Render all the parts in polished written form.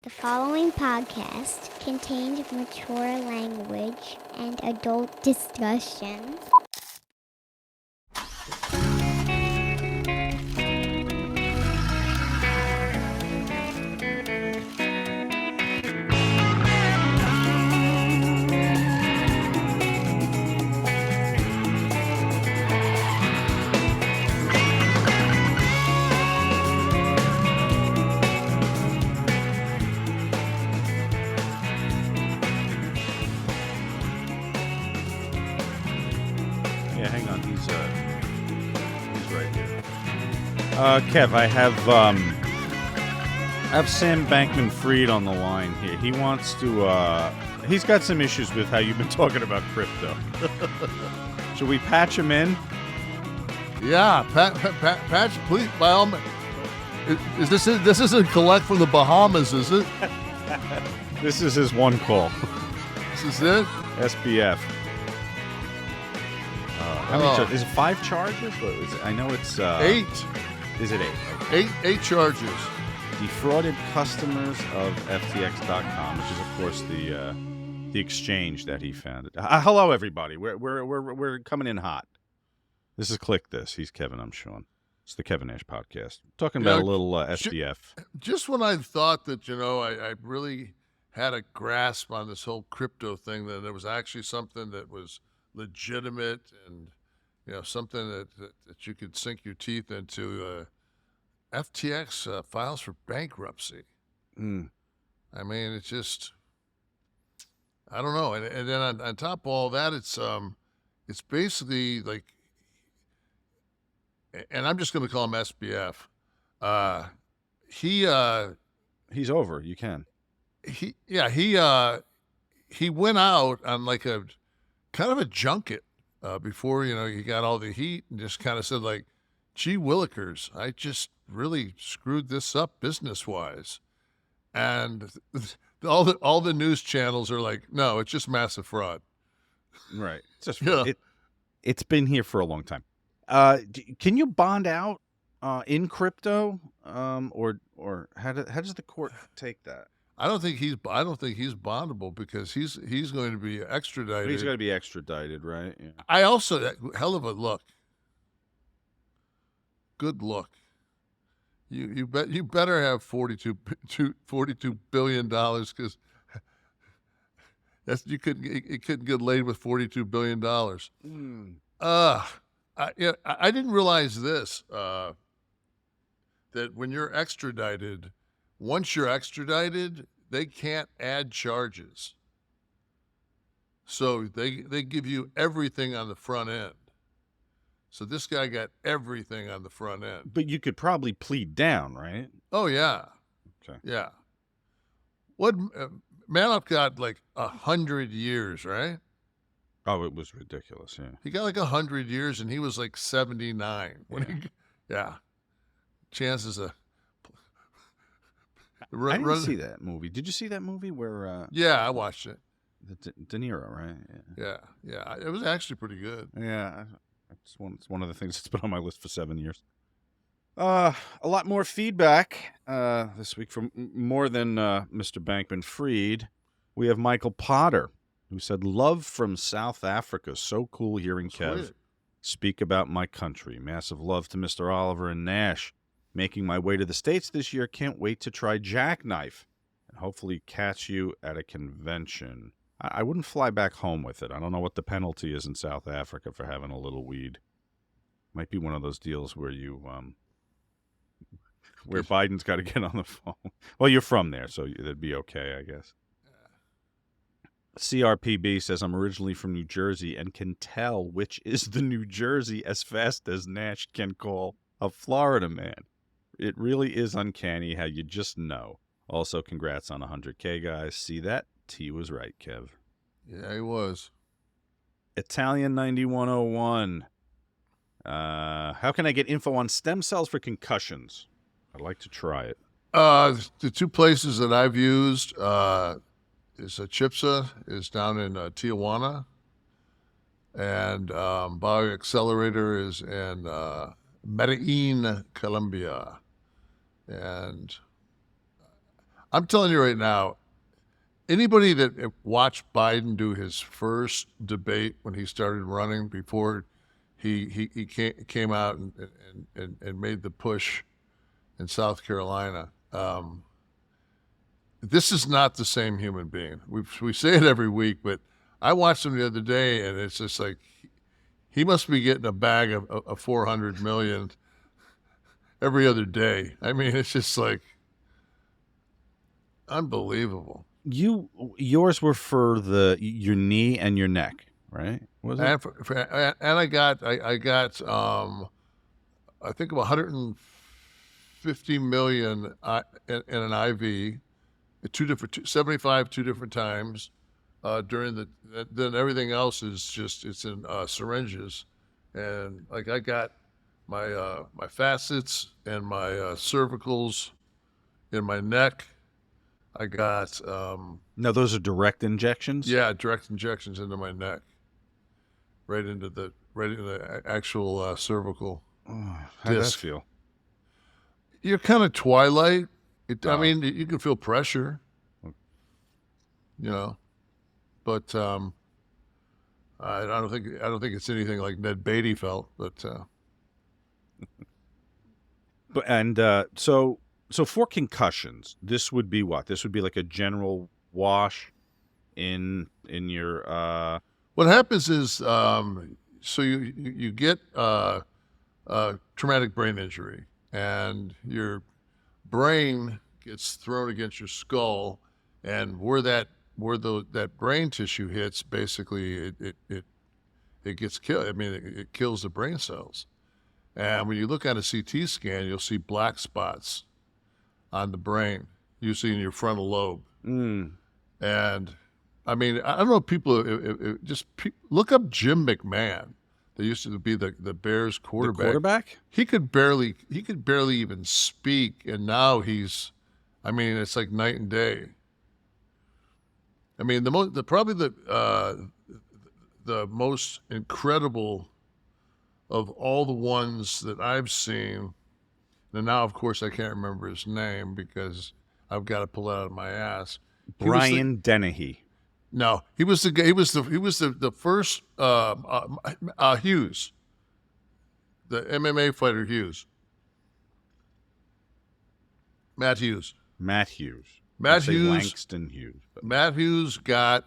The following podcast contains mature language and adult discussion. Kev, I have Sam Bankman-Fried on the line here. He wants to, he's got some issues with how you've been talking about crypto. Should we patch him in? Yeah, patch, please, by all means. This isn't collect from the Bahamas, is it? This is his one call. This is it? SBF. How many is it 5 charges? What is it? I know it's 8. Is it 8? Okay. 8 charges. Defrauded customers of FTX.com, which is of course the exchange that he founded. Hello, everybody. We're coming in hot. This is Kliq This. He's Kevin. I'm Sean. It's the Kevin Nash podcast. Talking about a little SBF. Just when I thought that I really had a grasp on this whole crypto thing, that there was actually something that was legitimate and something that you could sink your teeth into. FTX files for bankruptcy. I mean, it's just, I don't know. And then on top of all that, it's basically like, and I'm just going to call him SBF. He's over. You can. He went out on like a kind of a junket before he got all the heat, and just kind of said like, "Gee willikers, I just really screwed this up business-wise," and all the news channels are like, "No, it's just massive fraud." Right. It's just it's been here for a long time. Can you bond out in crypto, or how does the court take that? I don't think he's bondable because he's going to be extradited. He's going to be extradited, right? Yeah. I also hell of a look. Good look. You better have $42 billion, because it couldn't get laid with $42 billion. I didn't realize this, that when you're extradited, once you're extradited, they can't add charges. So they give you everything on the front end. So this guy got everything on the front end. But you could probably plead down, right? Oh, yeah. Okay. Yeah. What Manoff got like 100 years, right? Oh, it was ridiculous, yeah. He got like 100 years, and he was like 79. Chances of... I didn't see that movie. Did you see that movie where... Yeah, I watched it. De Niro, right? Yeah. It was actually pretty good. Yeah. It's one of the things that's been on my list for 7 years. A lot more feedback this week from more than Mr. Bankman-Fried. We have Michael Potter, who said, "Love from South Africa. So cool hearing Kev speak about my country. Massive love to Mr. Oliver and Nash. Making my way to the States this year. Can't wait to try Jackknife and hopefully catch you at a convention." I wouldn't fly back home with it. I don't know what the penalty is in South Africa for having a little weed. Might be one of those deals where where Biden's got to get on the phone. Well, you're from there, so that'd be okay, I guess. CRPB says, "I'm originally from New Jersey and can tell which is the New Jersey as fast as Nash can call a Florida man. It really is uncanny how you just know. Also, congrats on 100K, guys. See that? T was right, Kev." Yeah, he was. Italian 9101. How can I get info on stem cells for concussions? I'd like to try it. The two places that I've used is Chipsa is down in Tijuana, and BioAccelerator is in Medellin, Colombia. And I'm telling you right now, anybody that watched Biden do his first debate when he started running before he came out and made the push in South Carolina, this is not the same human being. We say it every week, but I watched him the other day, and it's just like he must be getting a bag of 400 million every other day. I mean, it's just like unbelievable. Yours were for your knee and your neck, right? Was it? And I got I think of 150 million in an IV, 75 two different times during then everything else is just it's in syringes, and like I got my facets and my cervicals in my neck. I got No, those are direct injections. yeah, direct injections into my neck, right into the actual cervical. Oh, how does that disc. feel? You're kind of twilight. I Oh. mean, you can feel pressure, but I don't think it's anything like Ned Beatty felt. But so for concussions, this would be what? This would be like a general wash in your what happens is, so you get traumatic brain injury, and your brain gets thrown against your skull, and where that brain tissue hits, basically it gets killed. I mean, it kills the brain cells. And when you look at a CT scan, you'll see black spots on the brain, usually in your frontal lobe. And I mean, I don't know if people look up Jim McMahon. They used to be the Bears quarterback. The quarterback? He could barely even speak, and now he's, I mean, it's like night and day. I mean, probably the most incredible of all the ones that I've seen. And now, of course, I can't remember his name because I've got to pull it out of my ass. Brian Dennehy. No, he was the guy. He was the first Hughes, the MMA fighter Hughes. Matt Hughes. Matt Hughes. Matt I'd say Hughes. Langston Hughes. But Matt Hughes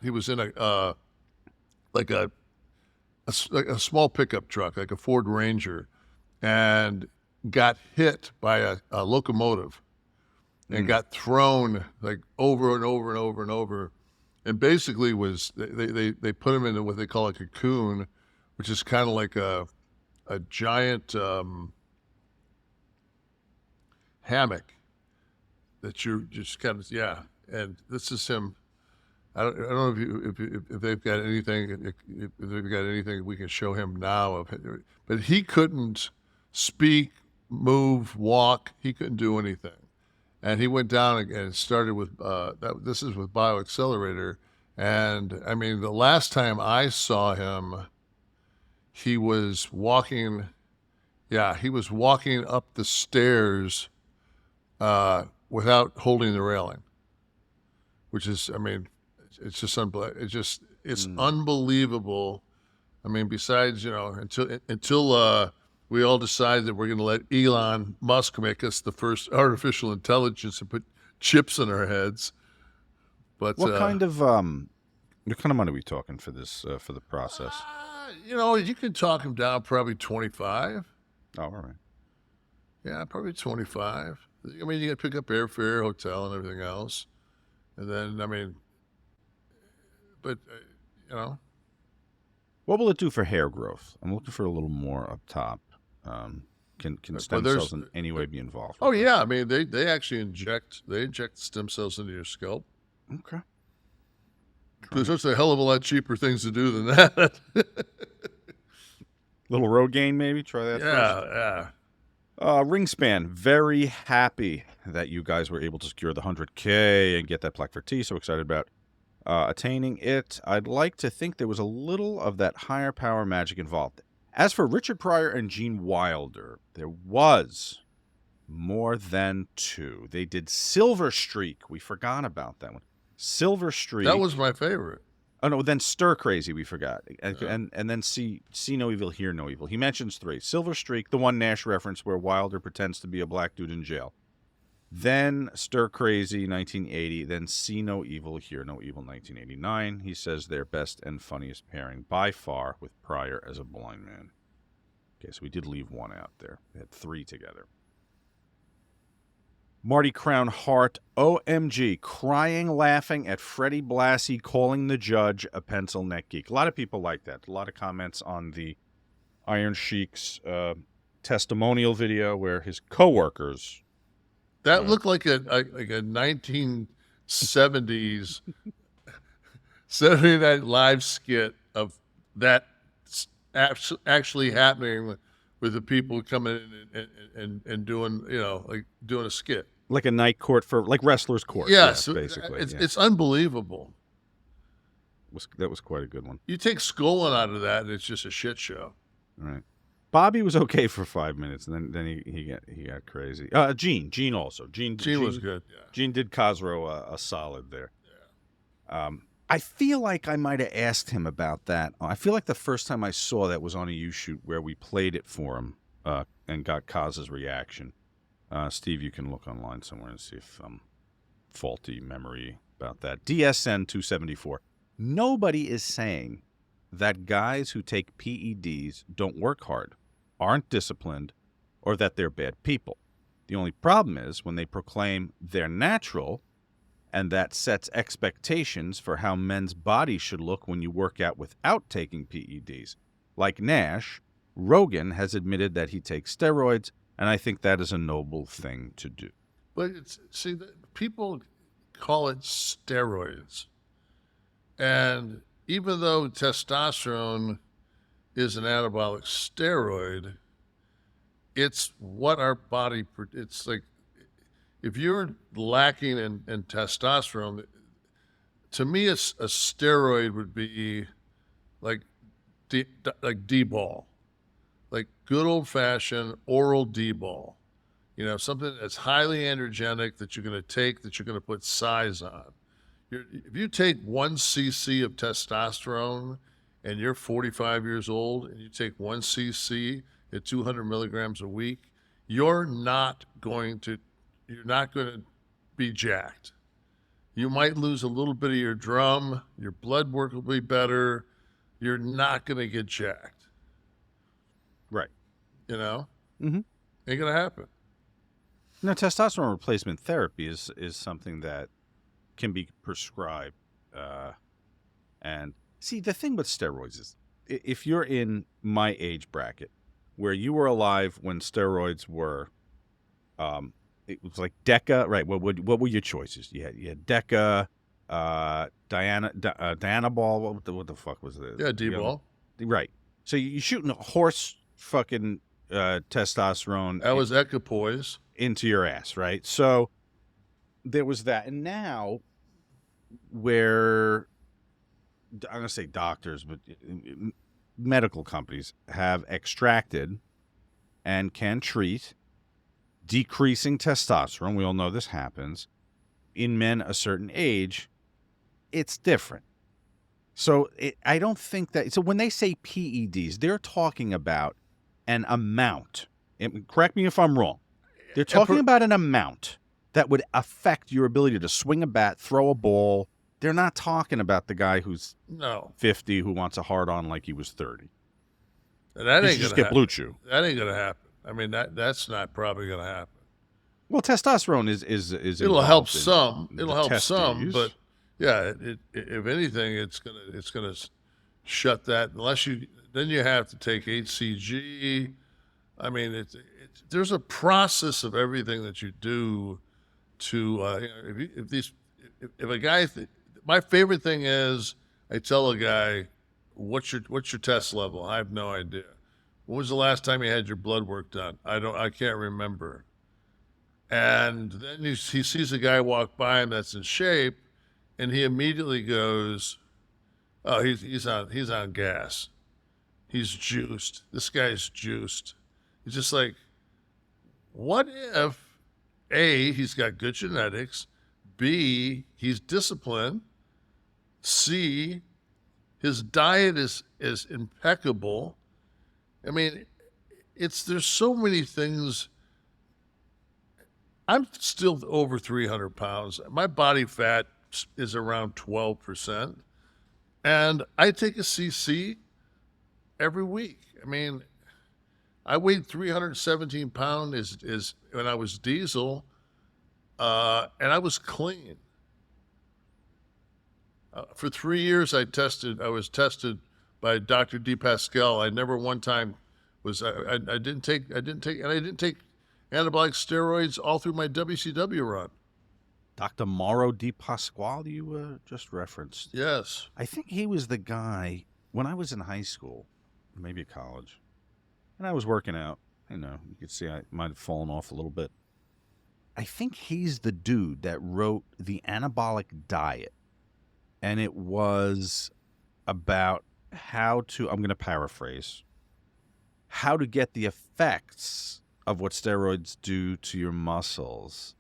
he was in a small pickup truck, like a Ford Ranger, and got hit by a locomotive and got thrown like over and over and over and over. And basically they put him in what they call a cocoon, which is kind of like a giant hammock that you're just kind of, yeah. And this is him. I don't know if they've got anything, if they've got anything we can show him now of it, but he couldn't speak, move, walk. He couldn't do anything. And he went down and started with this is with BioAccelerator. And I mean, the last time I saw him, he was walking up the stairs without holding the railing, which is, I mean, it's just it's unbelievable. I mean, besides, until we all decide that we're going to let Elon Musk make us the first artificial intelligence and put chips in our heads. But what kind of money are we talking for this for the process? You can talk him down probably 25. Oh, all right. Yeah, probably 25. I mean, you got to pick up airfare, hotel, and everything else, and then I mean, but What will it do for hair growth? I'm looking for a little more up top. Can stem cells in any way be involved? Oh yeah, I mean they actually inject stem cells into your scalp. Okay. There's just a hell of a lot cheaper things to do than that. Little Rogaine, maybe try that. Yeah. Ringspan, very happy that you guys were able to secure the 100K and get that plaque for T. So excited about attaining it. I'd like to think there was a little of that higher power magic involved. As for Richard Pryor and Gene Wilder, there was More than 2. They did Silver Streak. We forgot about that one. Silver Streak. That was my favorite. Oh, no, then Stir Crazy we forgot. And, Yeah. and then see No Evil, Hear No Evil. He mentions 3. Silver Streak, the one Nash reference where Wilder pretends to be a black dude in jail. Then Stir Crazy, 1980. Then See No Evil, Hear No Evil, 1989. He says their best and funniest pairing by far with Pryor as a blind man. Okay, so we did leave one out there. They had 3 together. Marty Crown Hart, OMG, crying, laughing at Freddie Blassie calling the judge a pencil neck geek. A lot of people like that. A lot of comments on the Iron Sheik's testimonial video where his coworkers. That looked like a 1970s Saturday Night Live skit of that actually happening with the people coming in and doing, like doing a skit. Like a night court for, like wrestler's court. Yes, basically. It's unbelievable. That was quite a good one. You take Skolin out of that, and it's just a shit show. All right. Bobby was okay for 5 minutes, and then he got crazy. Gene also. Gene was good. Yeah. Gene did Cosro a solid there. Yeah. I feel like I might have asked him about that. I feel like the first time I saw that was on a U-Shoot where we played it for him and got Kaz's reaction. Steve, you can look online somewhere and see if faulty memory about that. DSN 274. Nobody is saying that guys who take PEDs don't work hard, aren't disciplined, or that they're bad people. The only problem is when they proclaim they're natural, and that sets expectations for how men's bodies should look when you work out without taking PEDs. Like Nash, Rogan has admitted that he takes steroids, and I think that is a noble thing to do. But people call it steroids. And even though testosterone is an anabolic steroid, it's what our body, it's like, if you're lacking in testosterone, to me, a steroid would be like D-ball, like good old-fashioned oral D-ball. Something that's highly energetic that you're going to take, that you're going to put size on. If you take 1 cc of testosterone and you're 45 years old and you take 1 cc at 200 milligrams a week, you're not going to be jacked. You might lose a little bit of your drum. Your blood work will be better. You're not going to get jacked. Right. Mm-hmm. Ain't going to happen. No, testosterone replacement therapy is something that can be prescribed. And see, the thing with steroids is if you're in my age bracket where you were alive when steroids were, it was like Deca, right? What were your choices? You had Deca, Diana Ball. What the fuck was it? Yeah, D-ball. Right. So you're shooting horse fucking testosterone. That was equipoise into your ass, right? So there was that, and now where I'm gonna say doctors, but medical companies have extracted and can treat decreasing testosterone. We all know this happens in men a certain age. It's different. So I don't think that. So when they say PEDs, they're talking about an amount. Correct me if I'm wrong. They're talking about an amount that would affect your ability to swing a bat, throw a ball. They're not talking about the guy who's 50 who wants a hard-on like he was 30. And that ain't just get Blue Chew. That ain't gonna happen. I mean, that's not probably gonna happen. Well, testosterone is it'll help some. It'll help testes. some, but yeah, if anything, it's gonna shut that. Unless then you have to take HCG. I mean, there's a process of everything that you do to if a guy. My favorite thing is I tell a guy, what's your test level? I have no idea. When was the last time you had your blood work done? I can't remember. And then he sees a guy walk by him that's in shape, and he immediately goes, "Oh, he's on gas. He's juiced. This guy's juiced." He's just like, what if A, he's got good genetics, B, he's disciplined, C, his diet is impeccable. I mean, there's so many things. I'm still over 300 pounds. My body fat is around 12%. And I take a CC every week. I mean, I weighed 317 pounds is when I was diesel, and I was clean. For 3 years, I was tested by Dr. D. Pascal. I never one time was. I didn't take anabolic steroids all through my WCW run. Dr. Mauro Di Pasquale, you just referenced. Yes. I think he was the guy when I was in high school, maybe college, and I was working out. You could see I might have fallen off a little bit. I think he's the dude that wrote The Anabolic Diet. And it was about how to, I'm going to paraphrase, how to get the effects of what steroids do to your muscles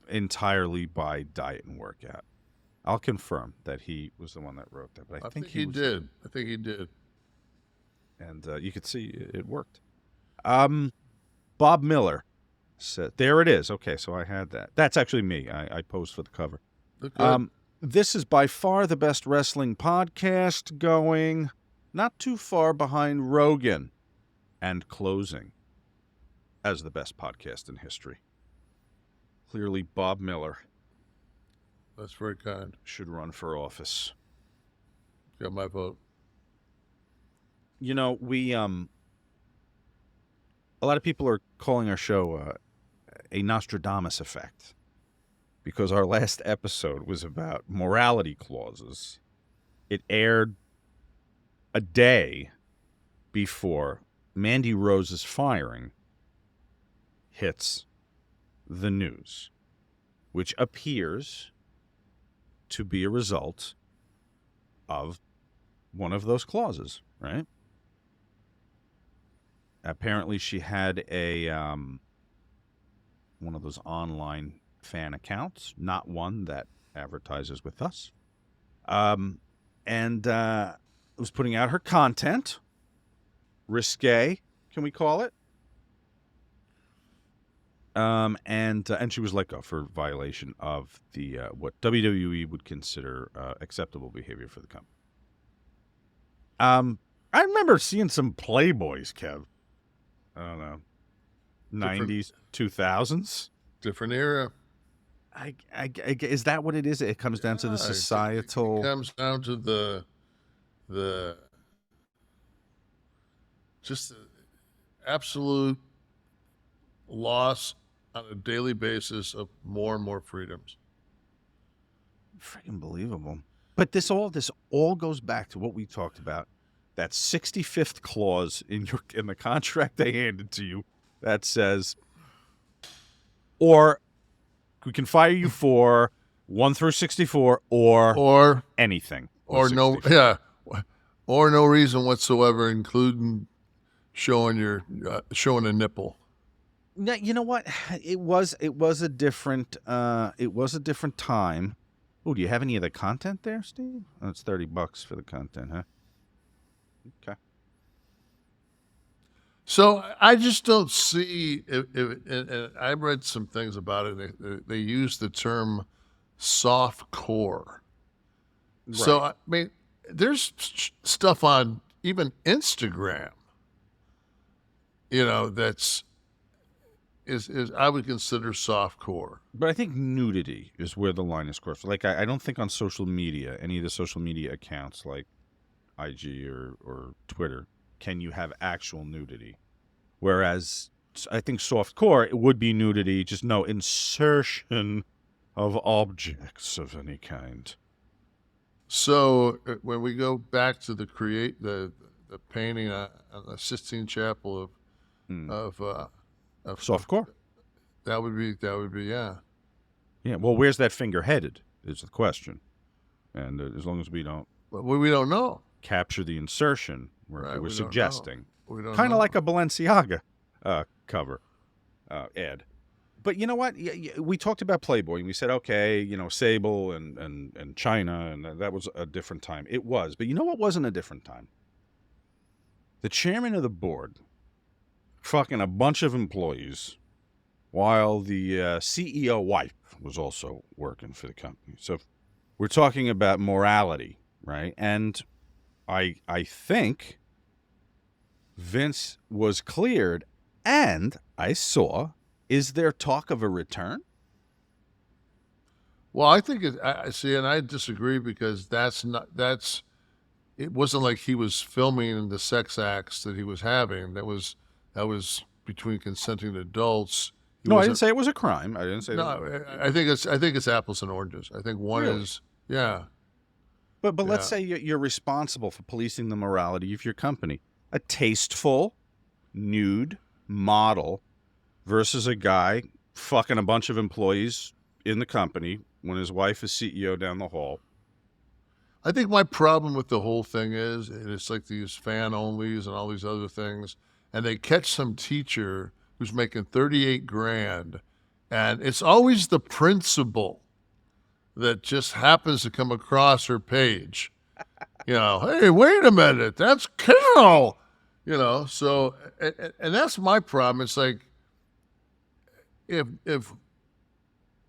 entirely by diet and workout. I'll confirm that he was the one that wrote that. But I think he did. I think he did. And you could see it worked. Bob Miller said, there it is. Okay, so I had that. That's actually me. I posed for the cover. This is by far the best wrestling podcast going, not too far behind Rogan, and closing as the best podcast in history. Clearly, Bob Miller. That's very kind. Should run for office. Got my vote. We, a lot of people are calling our show a Nostradamus effect, because our last episode was about morality clauses. It aired a day before Mandy Rose's firing hits the news, which appears to be a result of one of those clauses, right? Apparently she had a one of those online fan accounts, not one that advertises with us, and was putting out her content, risque, can we call it? And she was let go for violation of the what WWE would consider acceptable behavior for the company. I remember seeing some Playboys, Kev. I don't know, 90s, 2000s, different era. Is that what it is? It comes down to the societal. It comes down to the just the absolute loss on a daily basis of more and more freedoms. Freaking believable. But this all goes back to what we talked about. That 65th clause in the contract they handed to you that says, or we can fire you for 1 through 64 or anything. Or no, yeah. Or no reason whatsoever, including showing a nipple. Now, you know what? It was a different time. Oh, do you have any of the content there, Steve? Oh, it's $30 for the content, huh? Okay. So I just don't see. And I read some things about it. They use the term soft core. Right. So I mean, there's stuff on even Instagram, that's is I would consider soft core. But I think nudity is where the line is crossed. Like I don't think on social media, any of the social media accounts like IG or Twitter, can you have actual nudity? Whereas I think softcore, it would be nudity, just no insertion of objects of any kind. So when we go back to the painting on the Sistine Chapel of softcore, that would be yeah. Yeah. Well, where's that finger headed is the question, and as long as we don't know. Capture the insertion we're suggesting. We don't kind know. of like a Balenciaga cover. ad. But you know what? We talked about Playboy, and we said, okay, Sable and China, and that was a different time. It was. But you know what wasn't a different time? The chairman of the board fucking a bunch of employees while the CEO wife was also working for the company. So we're talking about morality, right? And I think Vince was cleared, and I saw, is there talk of a return? Well, I think I see, and I disagree because it wasn't like he was filming the sex acts that he was having. That was between consenting adults. No, I didn't say it was a crime. I didn't say no. that. I think it's apples and oranges. I think one Really? is yeah. But let's say you're responsible for policing the morality of your company. A tasteful, nude model versus a guy fucking a bunch of employees in the company when his wife is CEO down the hall. I think my problem with the whole thing is it's like these fan onlys and all these other things, and they catch some teacher who's making 38 grand, and it's always the principal that just happens to come across her page. Hey, wait a minute, that's Carol. So and that's my problem. It's like if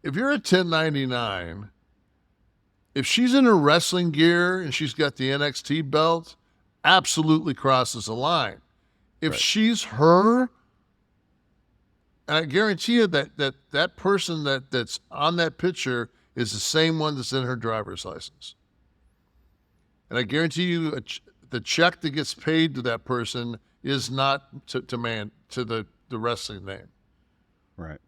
you're a 1099, if she's in her wrestling gear and she's got the NXT belt, absolutely crosses the line. If Right. she's her, and I guarantee you that person that's on that picture is the same one that's in her driver's license. And I guarantee you the check that gets paid to that person is not to the wrestling name. Right.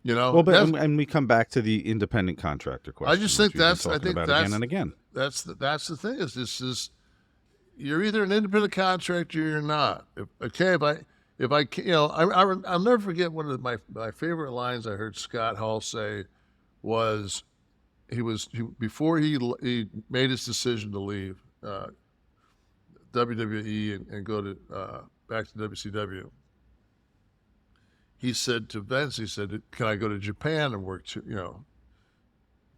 Well, but and we come back to the independent contractor question. I just think again and again. That's the thing is this is you're either an independent contractor or you're not. If I I'll never forget one of my favorite lines I heard Scott Hall say was before he made his decision to leave WWE and go to back to WCW. He said to Vince, he said, "Can I go to Japan and work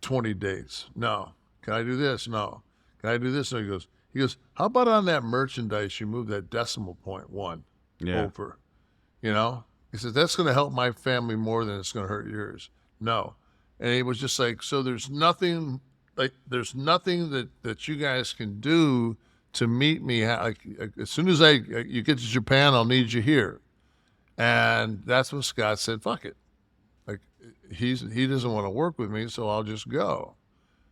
20 days? No. Can I do this? No. Can I do this?" And he goes, "How about on that merchandise you move that decimal point one over? He said, that's going to help my family more than it's going to hurt yours." No. And he was just like, so there's nothing that you guys can do to meet me. Like, as soon as you get to Japan, I'll need you here. And that's when Scott said, fuck it. Like, he doesn't want to work with me, so I'll just go.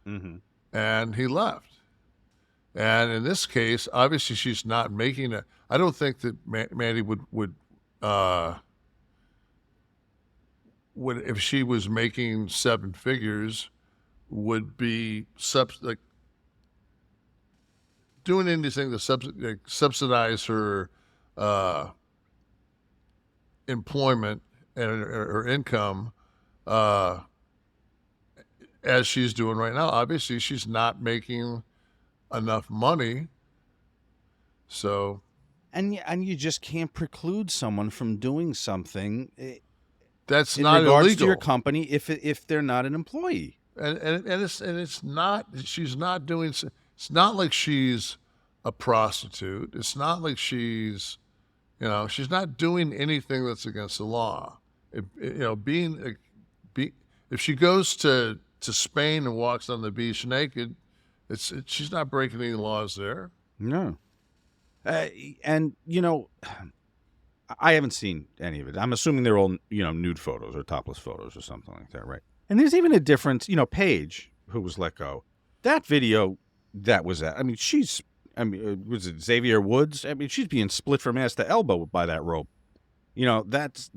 Mm-hmm. And he left. And in this case, obviously she's not making it. I don't think that Mandy would if she was making seven figures, would be doing anything to subsidize her employment and her income as she's doing right now. Obviously, she's not making enough money. So, and you just can't preclude someone from doing something. That's in not regards illegal to your company if they're not an employee. And it's not. She's not doing. It's not like she's a prostitute. It's not like she's not doing anything that's against the law. If she goes to Spain and walks on the beach naked, she's not breaking any laws there. No. And I haven't seen any of it. I'm assuming they're all, nude photos or topless photos or something like that, right? And there's even a difference, Paige, who was let go. That video that was at, was it Xavier Woods? She's being split from ass to elbow by that rope. That's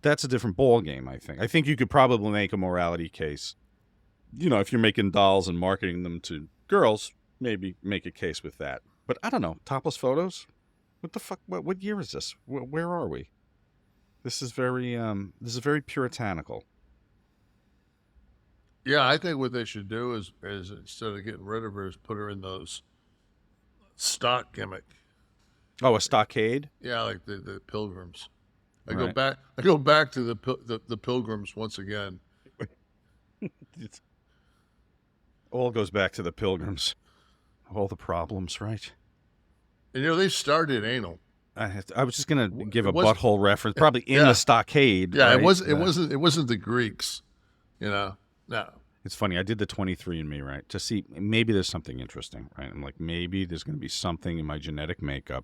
a different ball game, I think. I think you could probably make a morality case. If you're making dolls and marketing them to girls, maybe make a case with that. But I don't know, topless photos? What the fuck? What year is this? Where are we? This is very puritanical. Yeah, I think what they should do is instead of getting rid of her, is put her in those stock gimmick. Oh, a stockade? Yeah, like the pilgrims. I go back to the Pilgrims once again. All goes back to the Pilgrims. All the problems, right? And they started anal. I was just gonna give a butthole reference, probably in the stockade. Yeah, right? It wasn't the Greeks. No. It's funny. I did the 23andMe, right, to see maybe there's something interesting, right? I'm like, maybe there's going to be something in my genetic makeup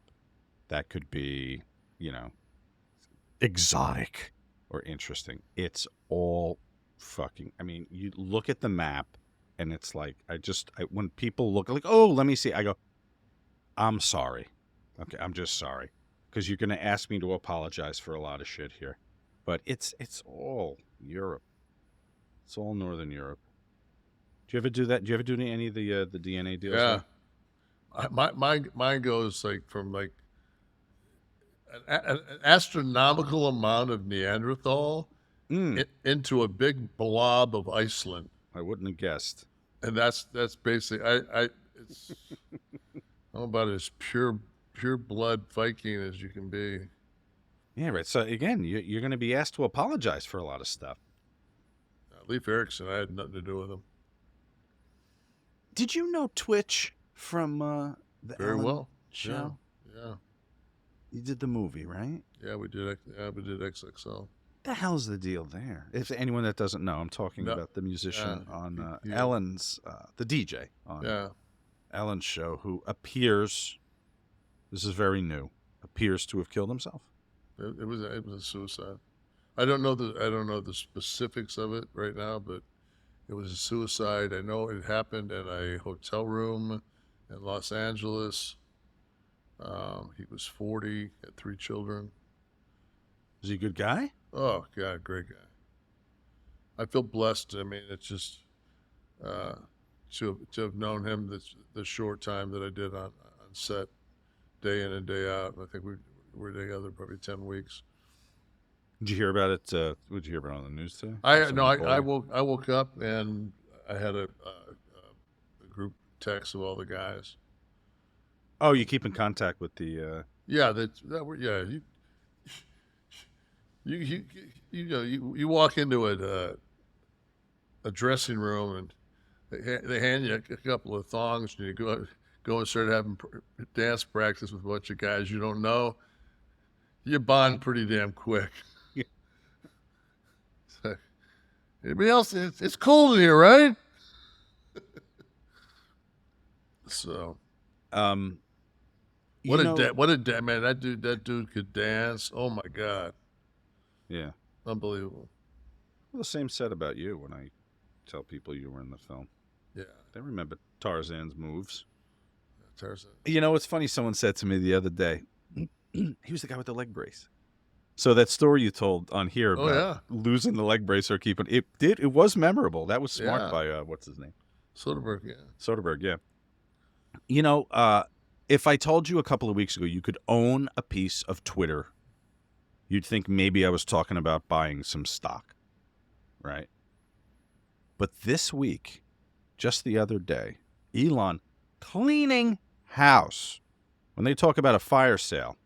that could be, exotic or interesting. It's all fucking. I mean, you look at the map, and it's like when people look like, oh, let me see. I go, I'm sorry. Okay, I'm just sorry. Because you're going to ask me to apologize for a lot of shit here. But it's all Europe. It's all Northern Europe. Do you ever do that? Do you ever do any of the DNA deals? Yeah. Mine goes from an astronomical amount of Neanderthal into a big blob of Iceland. I wouldn't have guessed. And that's basically it's I'm about as pure blood Viking as you can be. Yeah, right. So again, you're going to be asked to apologize for a lot of stuff. Leif Erikson, I had nothing to do with him. Did you know Twitch from the Very Ellen well show? Yeah. You did the movie, right? Yeah, we did XXL. The hell's the deal there? If anyone that doesn't know, I'm talking about the musician on Ellen's, the DJ on Ellen's show, who appears, this is very new, appears to have killed himself. It was a suicide. I don't know the specifics of it right now, but it was a suicide. I know it happened in a hotel room in Los Angeles. He was 40, had 3 children. Is he a good guy? Oh, God, great guy. I feel blessed. I mean, it's just to have known him the short time that I did on set, day in and day out. I think we were together probably 10 weeks. Did you hear about it? Did you hear about it on the news today? I woke up and I had a group text of all the guys. Oh, you keep in contact with the? You walk into a dressing room and they hand you a couple of thongs and you go and start having dance practice with a bunch of guys you don't know. You bond pretty damn quick. Anybody else? It's cold in here, right? So, what a man! That dude could dance. Oh my God! Yeah, unbelievable. Well, the same said about you when I tell people you were in the film. Yeah, they remember Tarzan's moves. Tarzan. It's funny. Someone said to me the other day, he was the guy with the leg brace. So that story you told on here about losing the leg brace or keeping it was memorable. That was smart by what's his name? Soderbergh, yeah. Soderbergh, yeah. If I told you a couple of weeks ago you could own a piece of Twitter, you'd think maybe I was talking about buying some stock, right? But this week, just the other day, Elon cleaning house. When they talk about a fire sale,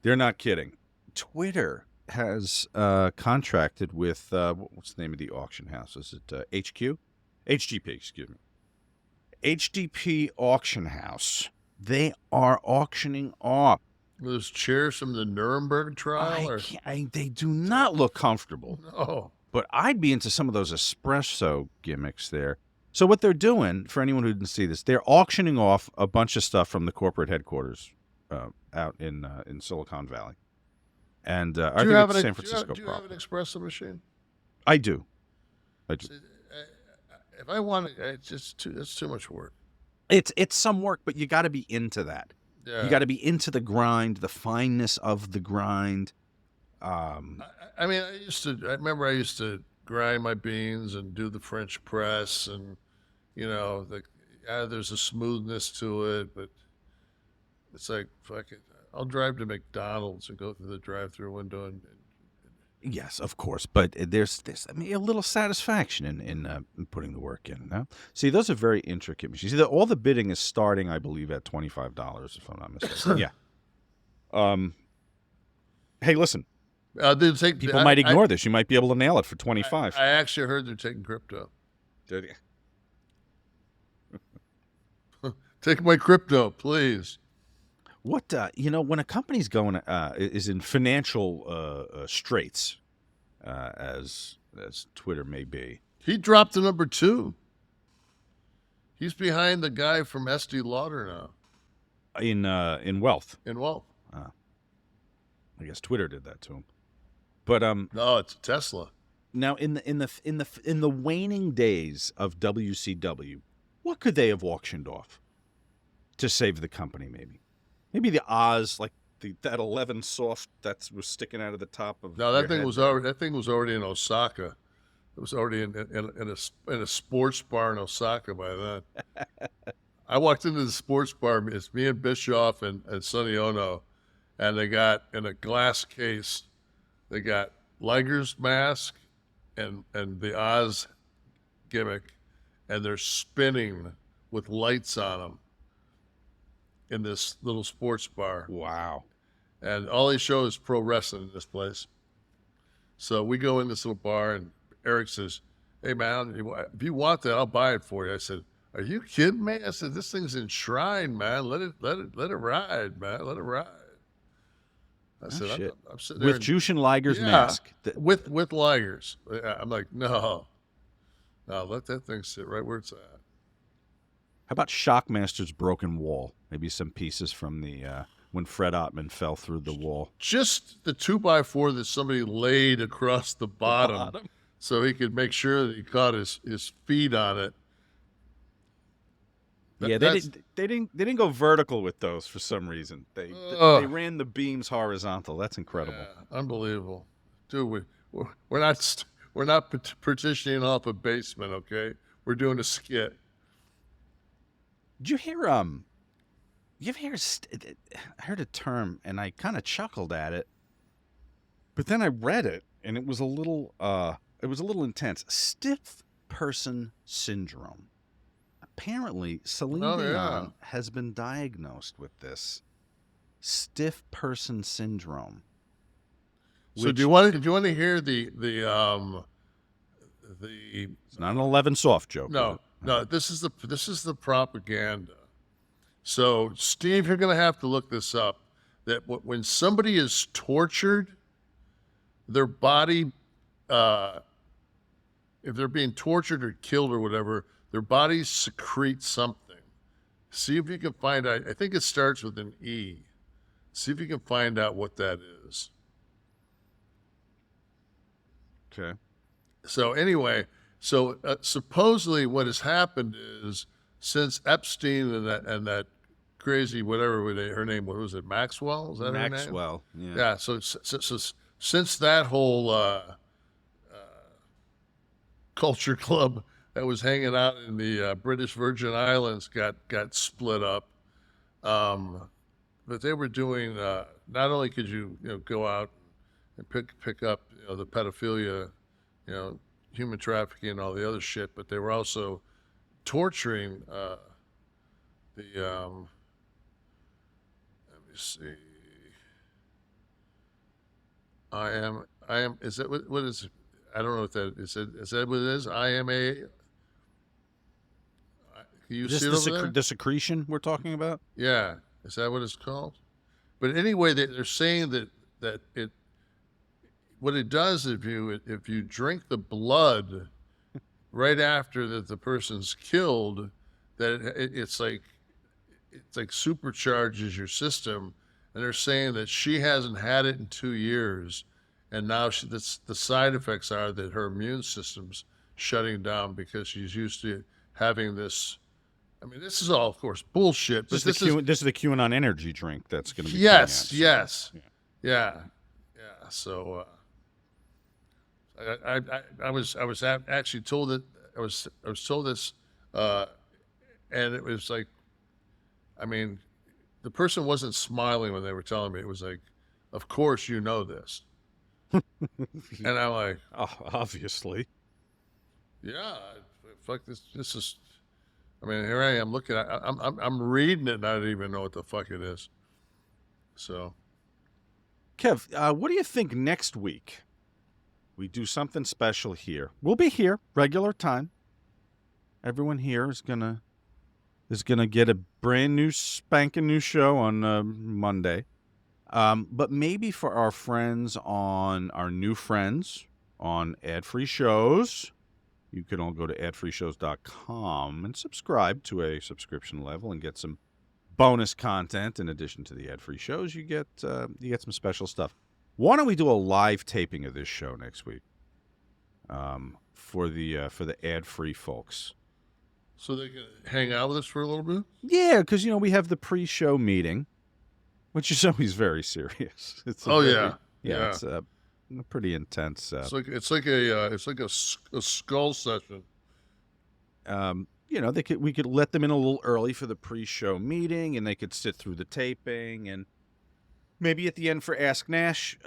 they're not kidding. Twitter has contracted with, what's the name of the auction house? Is it HQ? HGP, excuse me. HDP Auction House. They are auctioning off. Those chairs from the Nuremberg trial? They do not look comfortable. No. But I'd be into some of those espresso gimmicks there. So what they're doing, for anyone who didn't see this, they're auctioning off a bunch of stuff from the corporate headquarters out in Silicon Valley. And I think it's San Francisco. Do you have an espresso machine? I do. If I want it, it's too much work. It's some work, but you got to be into that. Yeah. You got to be into the grind, the fineness of the grind. I remember I used to grind my beans and do the French press, and there's a smoothness to it, but it's like, fuck it. I'll drive to McDonald's and go through the drive-through window and yes, of course, but there's a little satisfaction in putting the work in. No? See, those are very intricate machines. See, all the bidding is starting, I believe, at $25, if I'm not mistaken. Yeah. Hey, listen, They take, People might ignore this. You might be able to nail it for 25. I actually heard they're taking crypto. Did you? Take my crypto, please. What when a company's going is in financial straits, as Twitter may be. He dropped to number 2. He's behind the guy from Estee Lauder now. In wealth. In wealth. I guess Twitter did that to him. But no, it's Tesla. Now in the waning days of WCW, what could they have auctioned off to save the company? Maybe the Oz, like that 11 soft that was sticking out of the top of. No, that thing was already in Osaka. It was already in a sports bar in Osaka by then. I walked into the sports bar. It's me and Bischoff and Sonny Ono, and they got in a glass case. They got Liger's mask and the Oz gimmick, and they're spinning with lights on them in this little sports bar. Wow. And all they show is pro wrestling in this place. So we go in this little bar, and Eric says, "Hey, man, if you want that, I'll buy it for you." I said, "Are you kidding me?" I said, "This thing's enshrined, man. Let it ride, man. Let it ride." I said, I'm sitting there. With Jushin Liger's mask. With Liger's. I'm like, no, let that thing sit right where it's at. How about Shockmaster's broken wall? Maybe some pieces from the when Fred Ottman fell through the wall. Just the 2x4 that somebody laid across the bottom, so he could make sure that he caught his feet on it. Yeah, they didn't go vertical with those for some reason. They ran the beams horizontal. That's incredible. Yeah, unbelievable, dude. We're not partitioning off a basement, okay? We're doing a skit. Did you hear? You ever hear? I heard a term, and I kind of chuckled at it, but then I read it, and it was a little intense. Stiff person syndrome. Apparently, Celine Dion has been diagnosed with this stiff person syndrome. So do you want to hear the It's not an 11 soft joke. No. This is the propaganda. So Steve, you're going to have to look this up. That when somebody is tortured, their body, if they're being tortured or killed or whatever, their bodies secrete something. See if you can find out. I think it starts with an E. See if you can find out what that is. Okay. So anyway, supposedly what has happened is since Epstein and that crazy whatever her name was it Maxwell? Is that her name? Maxwell. Yeah. Yeah. So since that whole culture club that was hanging out in the British Virgin Islands got split up. But they were doing, not only could you go out and pick up the pedophilia, human trafficking and all the other shit, but they were also torturing let me see. Is that what is it? I don't know what that is. Is that what it is? IMA. Can you see it over there? The secretion we're talking about? Yeah. Is that what it's called? But anyway, they're saying that it, what it does if you drink the blood right after that the person's killed, that it's like supercharges your system. And they're saying that she hasn't had it in 2 years, and now the side effects are that her immune system's shutting down because she's used to having this. I mean, this is all, of course, bullshit. But this is the QAnon energy drink that's going to be. Yes. Yeah. So I was actually told that I was told this, and it was like, I mean, the person wasn't smiling when they were telling me. It was like, of course you know this, and I'm like, oh, obviously, yeah. Fuck this. This is. I mean, here I am looking at. I'm reading it, and I don't even know what the fuck it is. So. Kev, what do you think next week? We do something special here. We'll be here, regular time. Everyone here is gonna get a brand new spanking new show on Monday. But maybe for our friends on our new friends on ad-free shows, you can all go to adfreeshows.com and subscribe to a subscription level and get some bonus content. In addition to the ad-free shows, you get some special stuff. Why don't we do a live taping of this show next week for the ad-free folks? So they can hang out with us for a little bit? Yeah, because, we have the pre-show meeting, which is always very serious. It's it's a pretty intense. It's like a skull session. We could let them in a little early for the pre-show meeting, and they could sit through the taping, and maybe at the end for Ask Nash,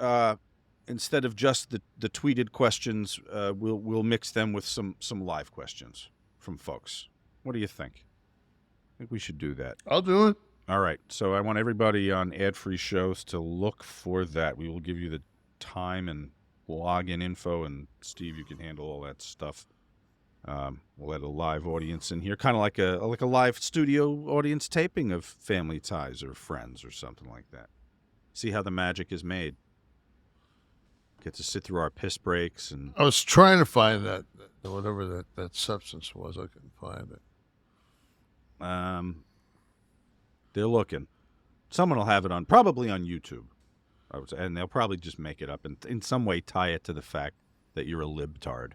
instead of just the tweeted questions, we'll mix them with some live questions from folks. What do you think? I think we should do that. I'll do it. All right. So I want everybody on ad-free shows to look for that. We will give you the time and login info, and Steve, you can handle all that stuff. We'll let a live audience in here, kind of like a live studio audience taping of Family Ties or Friends or something like that. See how the magic is made. Get to sit through our piss breaks. And I was trying to find that whatever that substance was. I couldn't find it. They're looking. Someone will have it probably on YouTube, I would say, and they'll probably just make it up and in some way tie it to the fact that you're a libtard.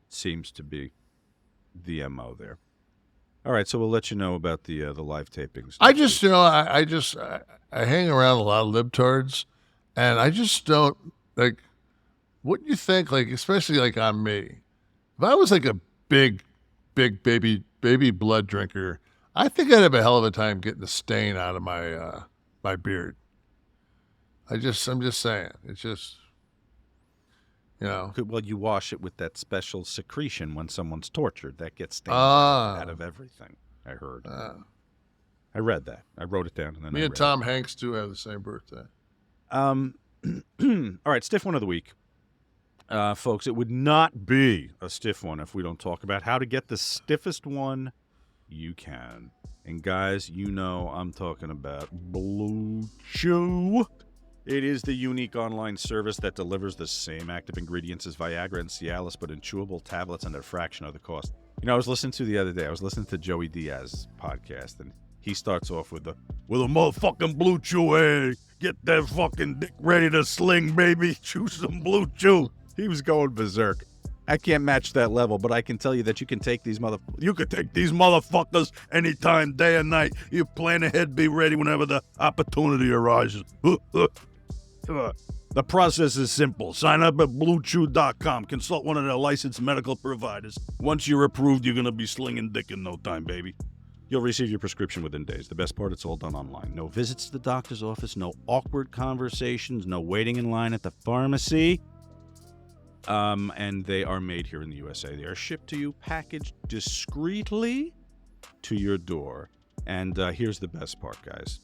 Seems to be the MO there. All right, so we'll let you know about the live tapings. I just, I hang around a lot of libtards, and I just don't, like, what do you think, like, especially, like, on me? If I was, like, a big baby blood drinker, I think I'd have a hell of a time getting the stain out of my my beard. I'm just saying. It's just, Well, you wash it with that special secretion when someone's tortured. That gets stains out of everything, I heard. I read that. I wrote it down. And then me and Tom Hanks, too, have the same birthday. All right, stiff one of the week. Folks, it would not be a stiff one if we don't talk about how to get the stiffest one you can. And guys, I'm talking about Blue Chew. It is the unique online service that delivers the same active ingredients as Viagra and Cialis, but in chewable tablets and at a fraction of the cost. I was listening to the other day, I was listening to Joey DIAZ podcast, and he starts off with a motherfucking Blue Chew, hey, get that fucking dick ready to sling, baby, chew some Blue Chew. He was going berserk. I can't match that level, but I can tell you that you can take these motherfuckers anytime, day or night. You plan ahead, be ready whenever the opportunity arises. The process is simple. Sign up at BlueChew.com. Consult one of their licensed medical providers. Once you're approved, you're going to be slinging dick in no time, baby. You'll receive your prescription within days. The best part, it's all done online. No visits to the doctor's office, no awkward conversations, no waiting in line at the pharmacy. And they are made here in the USA. They are shipped to you, packaged discreetly to your door. And here's the best part, guys.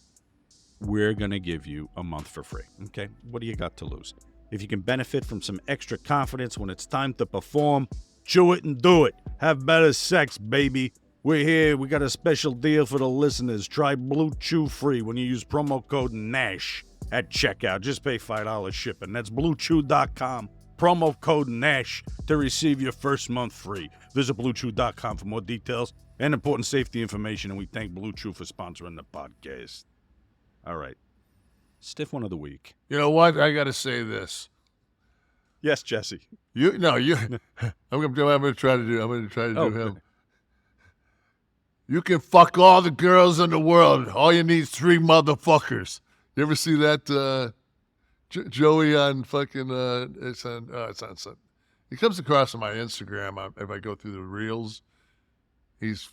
We're going to give you a month for free, okay? What do you got to lose? If you can benefit from some extra confidence when it's time to perform, chew it and do it. Have better sex, baby. We're here. We got a special deal for the listeners. Try Blue Chew free when you use promo code NASH at checkout. Just pay $5 shipping. That's BlueChew.com. Promo code NASH to receive your first month free. Visit BlueChew.com for more details and important safety information, and we thank Blue Chew for sponsoring the podcast. All right. Stiff one of the week. You know what? I got to say this. Yes, Jesse. I'm going to try to do him. You can fuck all the girls in the world. All you need is 3 motherfuckers. You ever see that Joey on fucking it's on he comes across on my Instagram if I go through the reels. He's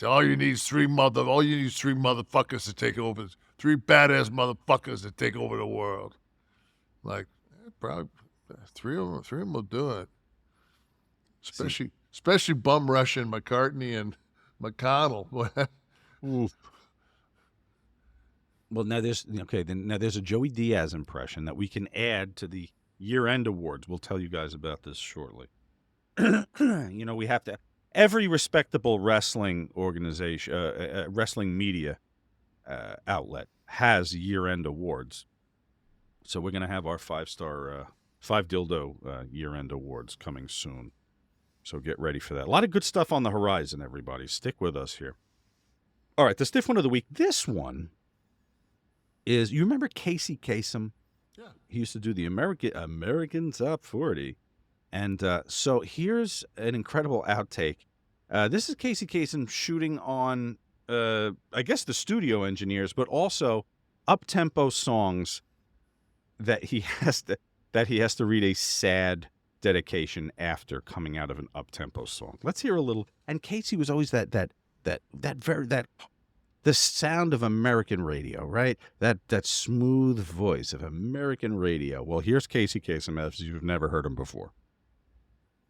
all you need is 3 motherfuckers to take over. 3 badass motherfuckers to take over the world. Like, probably 3 of them will do it. Especially bum rushing McCartney and McConnell. Oof. Well, now there's a Joey Diaz impression that we can add to the year-end awards. We'll tell you guys about this shortly. We have to. Every respectable wrestling organization, wrestling media outlet has year-end awards. So we're going to have our five dildo year-end awards coming soon. So get ready for that. A lot of good stuff on the horizon, everybody. Stick with us here. All right, the stiff one of the week. This one is, you remember Casey Kasem? Yeah. He used to do the American Top 40. And so here's an incredible outtake. This is Casey Kasem shooting on, I guess, the studio engineers, but also up-tempo songs that he has to read a sad dedication after coming out of an up-tempo song. Let's hear a little. And Casey was always the sound of American radio, right? That smooth voice of American radio. Well, here's Casey Kasem if you've never heard him before.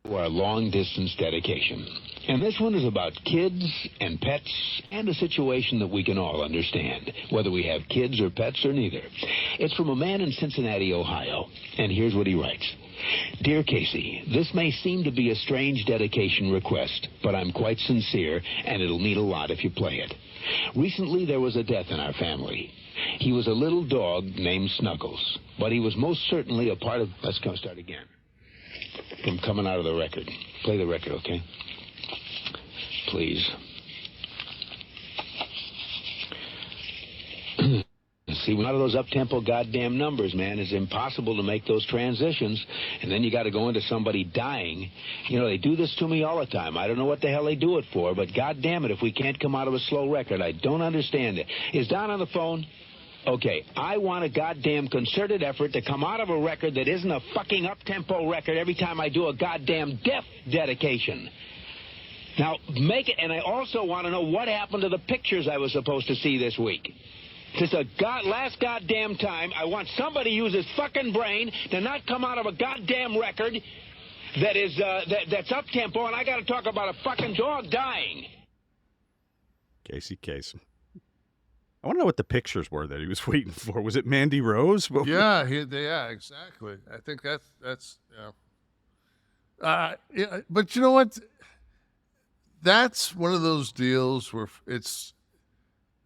Our long-distance dedication. And this one is about kids and pets and a situation that we can all understand, whether we have kids or pets or neither. It's from a man in Cincinnati, Ohio, and here's what he writes. Dear Casey, this may seem to be a strange dedication request, but I'm quite sincere, and it'll mean a lot if you play it. Recently, there was a death in our family. He was a little dog named Snuggles, but he was most certainly a part of... Let's go start again. From coming out of the record. Play the record, okay? Please. See, a lot of those up-tempo goddamn numbers, man, it's impossible to make those transitions, and then you got to go into somebody dying. You know, they do this to me all the time. I don't know what the hell they do it for, but goddamn it, if we can't come out of a slow record, I don't understand it. Is Don on the phone? Okay, I want a goddamn concerted effort to come out of a record that isn't a fucking up-tempo record every time I do a goddamn death dedication. Now, make it, and I also want to know what happened to the pictures I was supposed to see this week. This is last goddamn time. I want somebody to use his fucking brain to not come out of a goddamn record that is that's up-tempo, and I got to talk about a fucking dog dying. Casey Kasem. I want to know what the pictures were that he was waiting for. Was it Mandy Rose? Yeah, exactly. I think that's yeah. But you know what? That's one of those deals where it's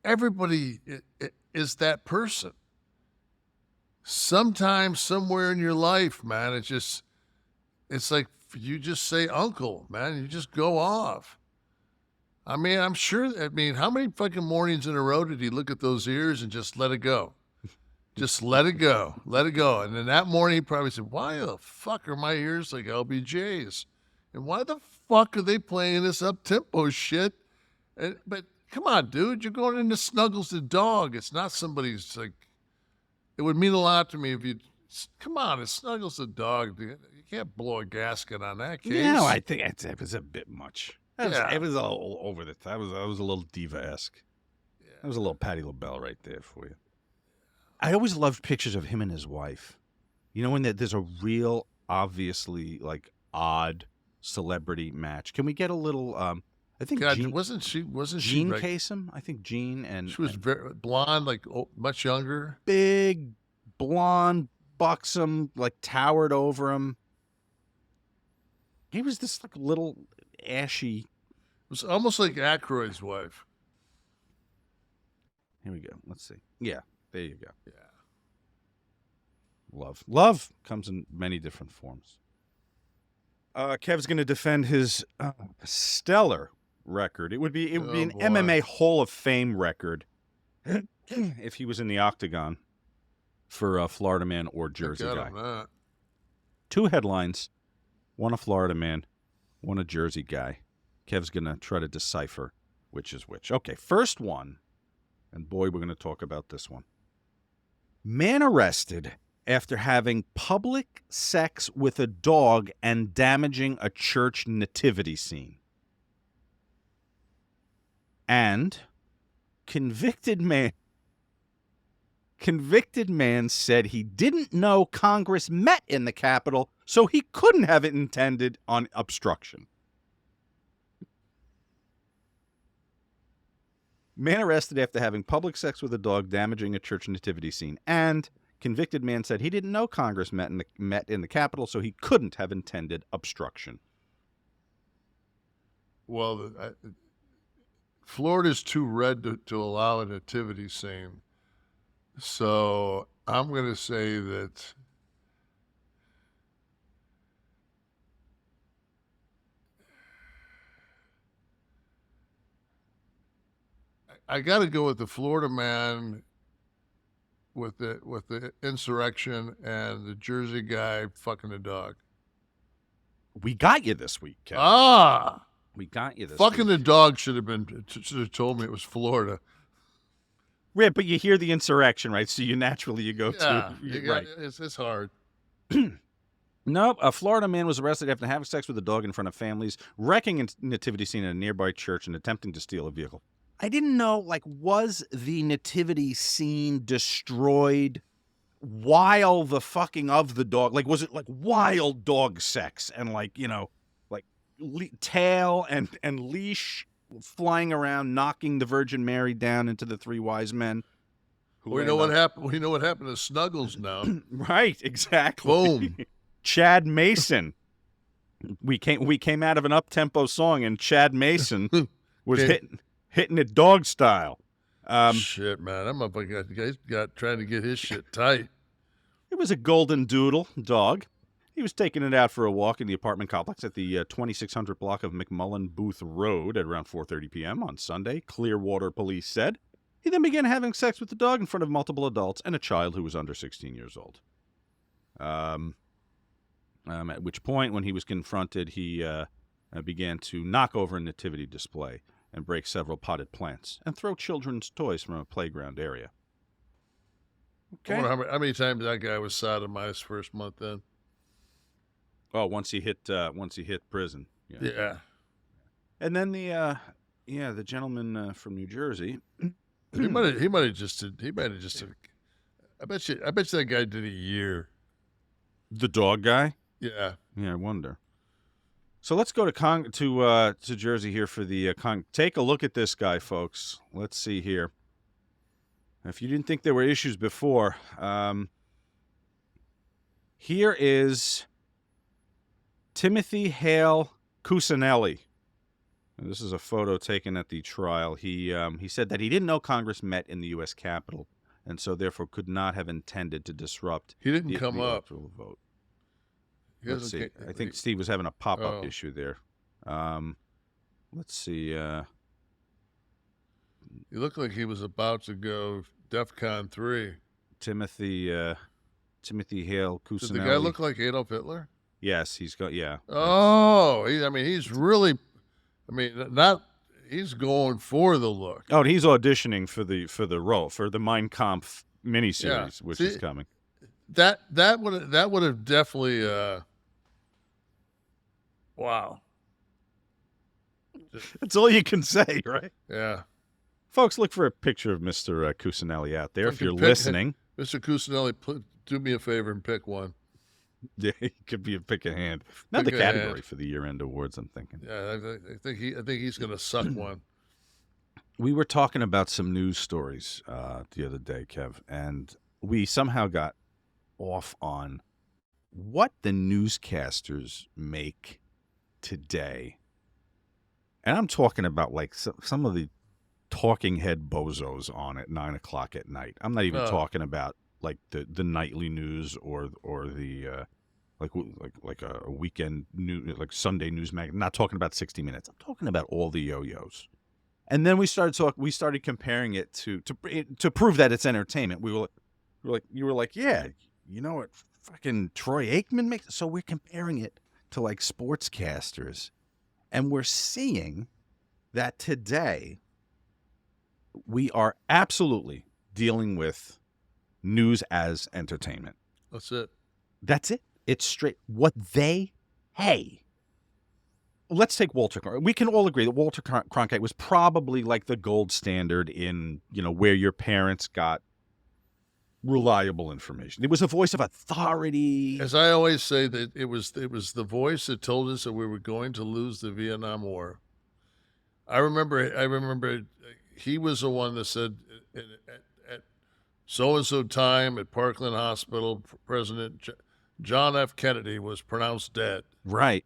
everybody is that person. Sometimes, somewhere in your life, man, it's like you just say uncle, man. You just go off. I mean, I'm sure, how many fucking mornings in a row did he look at those ears and just let it go? Just let it go. Let it go. And then that morning he probably said, why the fuck are my ears like LBJ's? And why the fuck are they playing this up-tempo shit? But come on, dude, you're going into Snuggles the dog. It's not somebody's, like, it would mean a lot to me if you, come on, it's Snuggles the dog. You can't blow a gasket on that case. No, I think it was a bit much. Yeah. It was all over the top. I was a little diva-esque. Yeah. That was a little Patti LaBelle right there for you. I always loved pictures of him and his wife. You know, when there's a real, obviously, like, odd celebrity match. Can we get a little, I think God, Jean, wasn't she Jean like, Kasem? I think Jean and... She was very blonde, like much younger. Big, blonde, buxom, like towered over him. He was this like little ashy... It was almost like Aykroyd's wife. Here we go. Let's see. Yeah, there you go. Yeah. Love comes in many different forms. Kev's going to defend his stellar record. It would be an boy. MMA Hall of Fame record if he was in the octagon for Florida Man or Jersey Got guy. him that. 2 headlines, one a Florida Man, one a Jersey guy. Kev's going to try to decipher which is which. Okay, first one, and boy, we're going to talk about this one. Man arrested after having public sex with a dog and damaging a church nativity scene. And convicted man said he didn't know Congress met in the Capitol, so he couldn't have it intended on obstruction. Man arrested after having public sex with a dog damaging a church nativity scene. And convicted man said he didn't know Congress met in the Capitol, so he couldn't have intended obstruction. Well, Florida's too red to allow a nativity scene. So I'm going to say that I got to go with the Florida man with the insurrection and the Jersey guy fucking the dog. We got you this week, Kevin. Ah, We got you this fucking week. the dog should have told me it was Florida. Yeah, but you hear the insurrection, right? So you go Yeah, to... right. Right. It's hard. Nope. A Florida man was arrested after having sex with a dog in front of families, wrecking a nativity scene at a nearby church, and attempting to steal a vehicle. I didn't know, was the nativity scene destroyed while the fucking of the dog? Was it wild dog sex and tail and leash flying around, knocking the Virgin Mary down into the three wise men? We know what happened. We know what happened to Snuggles now. Right, exactly. Boom. Chad Mason. We came out of an up-tempo song, and Chad Mason was hitting it dog style. Shit, man, that motherfucker got trying to get his shit tight. It was a golden doodle dog. He was taking it out for a walk in the apartment complex at the 2600 block of McMullen Booth Road at around 4:30 p.m. on Sunday, Clearwater police said. He then began having sex with the dog in front of multiple adults and a child who was under 16 years old. At which point, when he was confronted, he began to knock over a nativity display and break several potted plants and throw children's toys from a playground area. I wonder how many times that guy was sodomized first month in. Oh, once he hit prison. Yeah. And then the gentleman from New Jersey. He might have just. I bet you that guy did a year. The dog guy. Yeah. Yeah, I wonder. So let's go to Jersey here for the take a look at this guy, folks. Let's see here. If you didn't think there were issues before, here is Timothy Hale Cusinelli. And this is a photo taken at the trial. He said that he didn't know Congress met in the U.S. Capitol, and so therefore could not have intended to disrupt He didn't the come up. electoral vote. Let's see. I think Steve was having a pop-up issue there. Let's see. He looked like he was about to go DEFCON 3. Timothy Hale Cusinelli. Did the guy look like Adolf Hitler? Yes, he's got, yeah. Oh, he's really, he's going for the look. Oh, and he's auditioning for the role, for the Mein Kampf miniseries, which is coming. That would have definitely, wow. That's all you can say, right? Yeah. Folks, look for a picture of Mr. Cusinelli out there if you're listening. Mr. Cusinelli, do me a favor and pick one. Yeah, he could be a pick a hand. Not the category for the year-end awards, I'm thinking. Yeah, I think he's going to suck one. We were talking about some news stories the other day, Kev, and we somehow got off on what the newscasters make today. And I'm talking about some of the talking head bozos on at 9 o'clock at night. I'm not even talking about the nightly news or the like a weekend news, like Sunday news magazine. I'm not talking about 60 Minutes. I'm talking about all the yo-yos. And then we started comparing it to prove that it's entertainment. You were like, yeah, you know what fucking Troy Aikman makes. So we're comparing it to sportscasters, and we're seeing that today we are absolutely dealing with news as entertainment. That's it. That's it. It's straight. Let's take Walter Cronkite. We can all agree that Walter Cronkite was probably the gold standard in, where your parents got reliable information. It was a voice of authority. As I always say, that it was the voice that told us that we were going to lose the Vietnam War. I remember he was the one that said at so-and-so time at Parkland Hospital, President John F. Kennedy was pronounced dead. Right.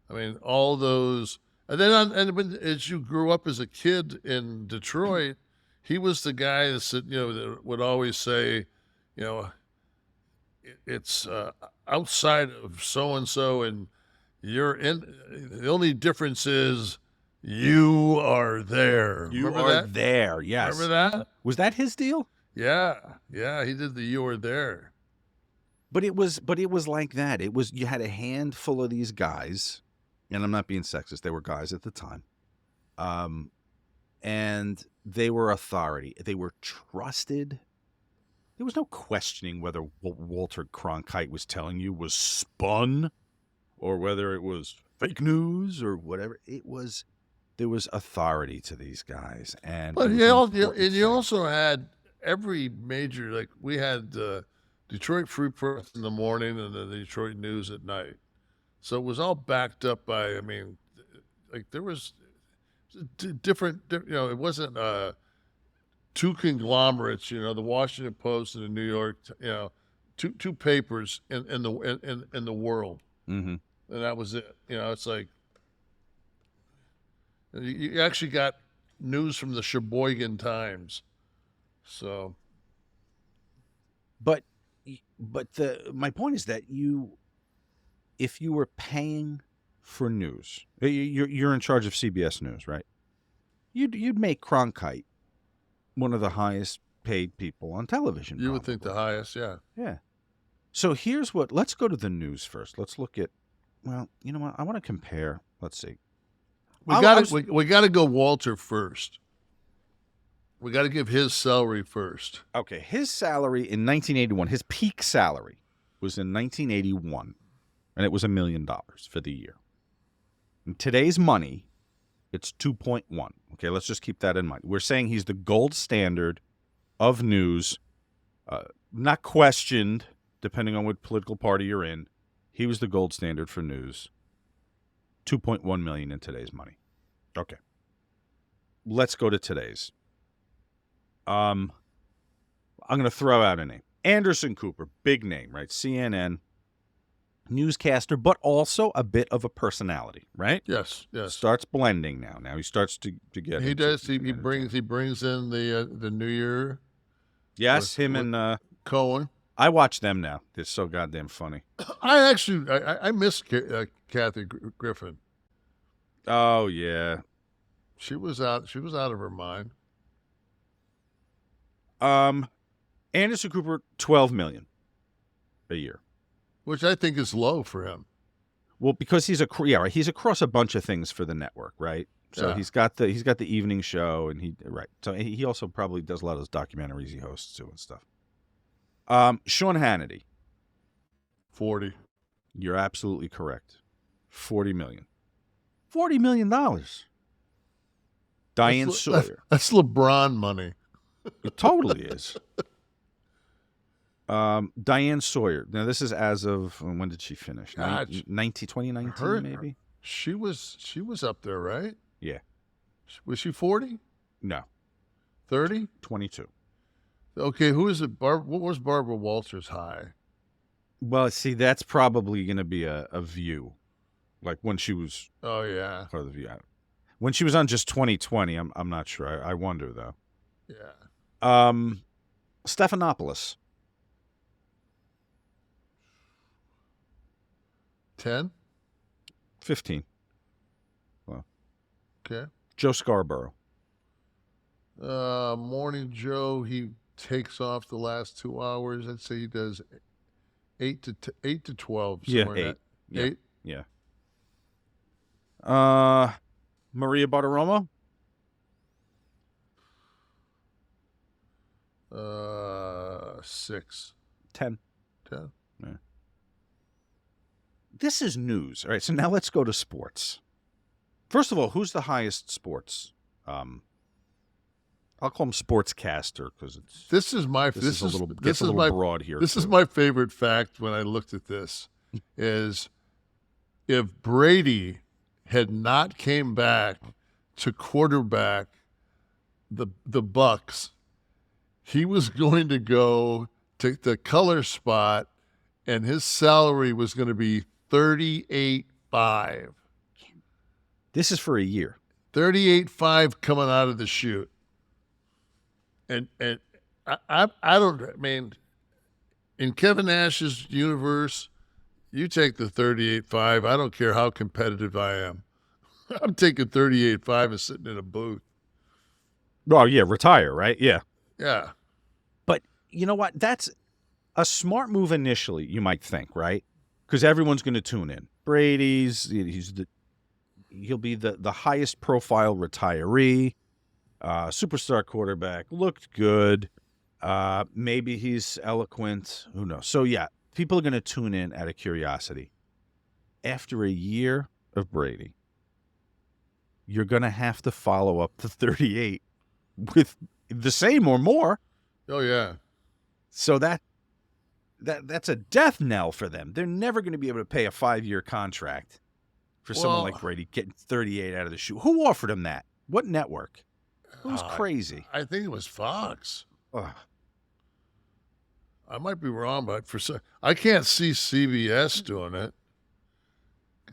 I mean, all those. And then as you grew up as a kid in Detroit, he was the guy that said, that would always say, it's outside of so-and-so and you're in. The only difference is you are there. You Remember are that? there. Yes. Remember that? Was that his deal? Yeah. He did the "you are there." But it was like that. It was, you had a handful of these guys, and I'm not being sexist. They were guys at the time. And they were authority. They were trusted. There was no questioning whether what Walter Kronkite was telling you was spun or whether it was fake news or whatever. There was authority to these guys. But you also had every major, like we had Detroit Free Press in the morning and the Detroit News at night. So it was all backed up by, there was different, it wasn't two conglomerates, the Washington Post and the New York, two papers in the world. Mm-hmm. And that was it. It's like you actually got news from the Sheboygan Times. So, but my point is that if you were paying for news, you're in charge of CBS News, right? You'd make Kronkite one of the highest paid people on television. You would think the highest, yeah. Yeah. So let's go to the news first. Let's look at, well, you know what? I want to compare. Let's see. We got to go Walter first. We got to give his salary first. Okay, his salary in 1981, his peak salary was in 1981, and it was $1 million for the year. In today's money, it's 2.1. Okay, let's just keep that in mind. We're saying he's the gold standard of news, not questioned, depending on what political party you're in. He was the gold standard for news. 2.1 million in today's money. Okay. Let's go to today's. I'm going to throw out a name. Anderson Cooper, big name, right? CNN, newscaster, but also a bit of a personality, right? Yes. Starts blending now. Now he starts to get. He does. He brings in the New Year. Yes, him and Cohen. I watch them now. They're so goddamn funny. I miss Kathy Griffin. Oh yeah, she was out of her mind. Anderson Cooper, $12 million a year, which I think is low for him. Well, because he's across a bunch of things for the network, right? So yeah. he's got the evening show, and So he also probably does a lot of those documentaries he hosts too and stuff. Sean Hannity, 40. You're absolutely correct. $40 million. $40 million. Diane Sawyer. That's LeBron money. It totally is. Diane Sawyer. Now, this is as of, when did she finish? 2019, maybe? She was up there, right? Yeah. Was she 40? No. 30? 22. Okay, who is it? What was Barbara Walters' high? Well, see, that's probably going to be a View. Like when she was... Oh, yeah. Part of the View. When she was on just 2020, I'm not sure. I wonder, though. Yeah. Stephanopoulos. 10? 15. Well. Okay. Joe Scarborough. Morning Joe, he takes off the last 2 hours. I'd say he does 8 to 12. Yeah, 8. Yeah. 8? Yeah. Maria Bartiromo? 6. 10. 10. Yeah. This is news. All right, so now let's go to sports. First of all, who's the highest sports? I'll call him Sportscaster because it's. This is my. This is a little broad here. This is my favorite fact when I looked at this, is if Brady had not came back to quarterback the Bucks, he was going to go to the color spot, and his salary was going to be $38.5. This is for a year. $38.5 coming out of the shoot. And I mean, in Kevin Nash's universe, you take the 38.5. I don't care how competitive I am. I'm taking 38.5 and sitting in a booth. Oh, yeah, retire, right? Yeah. Yeah. But you know what? That's a smart move initially, you might think, right? Because everyone's going to tune in. He'll be the highest profile retiree, superstar quarterback, looked good. Maybe he's eloquent. Who knows? So, yeah, people are going to tune in out of curiosity. After a year of Brady, you're going to have to follow up the 38 with the same or more. Oh, yeah. So that's a death knell for them. They're never going to be able to pay a 5-year contract for someone like Brady getting 38 out of the shoe. Who offered him that? What network? Who's crazy? I think it was Fox. Ugh. I might be wrong, but I can't see CBS doing it.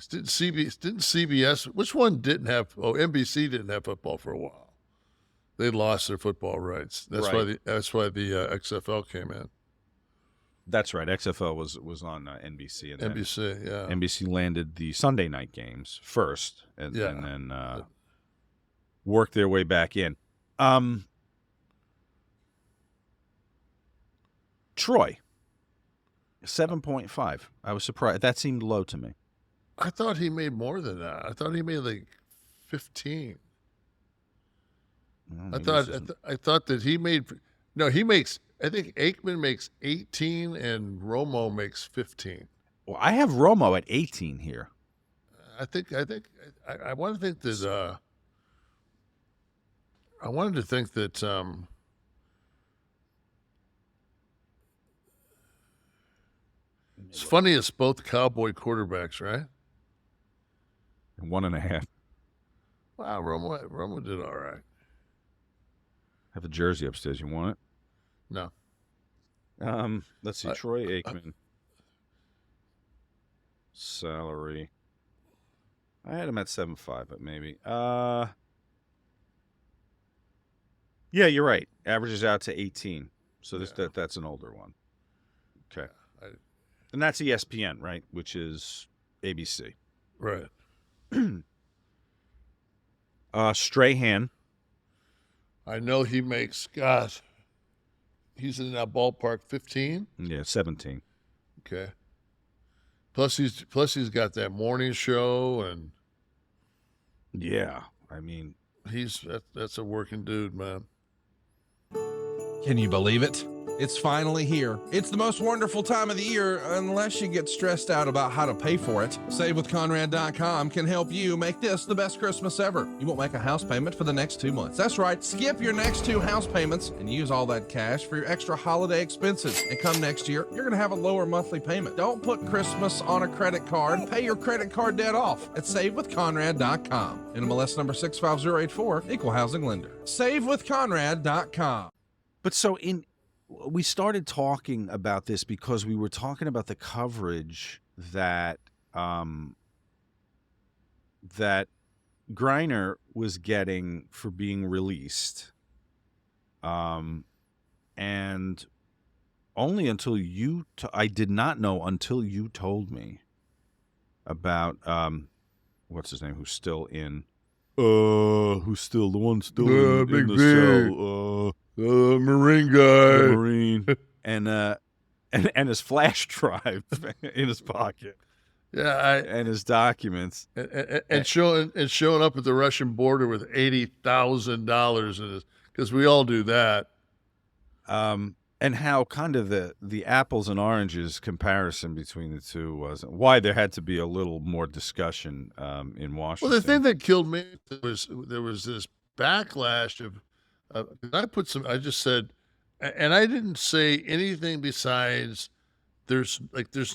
Didn't CBS? Which one didn't have? Oh, NBC didn't have football for a while. They lost their football rights. That's Right. why the XFL came in. That's right. XFL was on NBC. And NBC, yeah. NBC landed the Sunday night games first, and then worked their way back in. Troy, 7.5. I was surprised. That seemed low to me. I thought he made more than that. I thought he made like 15. Well, I maybe thought that he made. No, he makes. I think Aikman makes 18 and Romo makes 15. Well, I have Romo at 18 here. I want to think that. I wanted to think that. It's funny, it's both Cowboy quarterbacks, right? 1.5. Wow, Romo did all right. Have a jersey upstairs. You want it? No. Let's see. Troy Aikman. Salary. I had him at 7.5, but maybe. Yeah, you're right. Averages out to 18. So that's an older one. Okay. And that's ESPN, right? Which is ABC. Right. Strahan. I know he makes, gosh, he's in that ballpark 15? Yeah, 17. Okay. Plus he's got that morning show, and Yeah, I mean, that's a working dude, man. Can you believe it? It's finally here. It's the most wonderful time of the year, unless you get stressed out about how to pay for it. Savewithconrad.com can help you make this the best Christmas ever. You won't make a house payment for the next 2 months. That's right. Skip your next 2 house payments and use all that cash for your extra holiday expenses. And come next year, you're going to have a lower monthly payment. Don't put Christmas on a credit card. Pay your credit card debt off at savewithconrad.com. NMLS number 65084, equal housing lender. Savewithconrad.com. but so we started talking about this because we were talking about the coverage that that Griner was getting for being released, and only until I did not know until you told me about what's his name, who's still the one still in Big the B. cell. Marine guy. The Marine, and his flash drive in his pocket. Yeah, and his documents, and showing up at the Russian border with $80,000 in his, because we all do that. And how kind of the apples and oranges comparison between the two was, why there had to be a little more discussion in Washington. Well, the thing that killed me was there was this backlash of. I just said, and I didn't say anything besides there's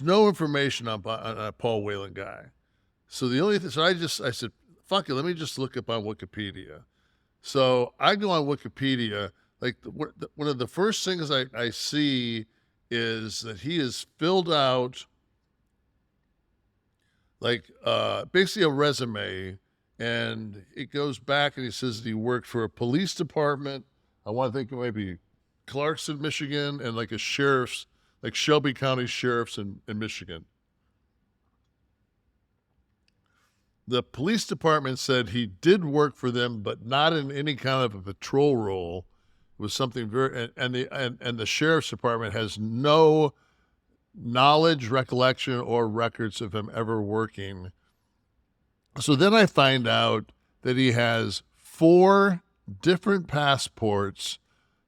no information on a Paul Whelan guy. So the only thing, I said, fuck it, let me just look up on Wikipedia. So I go on Wikipedia. Like one of the first things I see is that he has filled out like basically a resume, and it goes back and he says that he worked for a police department. I want to think it might be Clarkson, Michigan, and like a sheriff's, like Shelby County Sheriff's in Michigan. The police department said he did work for them, but not in any kind of a patrol role. It was something very, and the sheriff's department has no knowledge, recollection, or records of him ever working. So then I find out that he has 4 different passports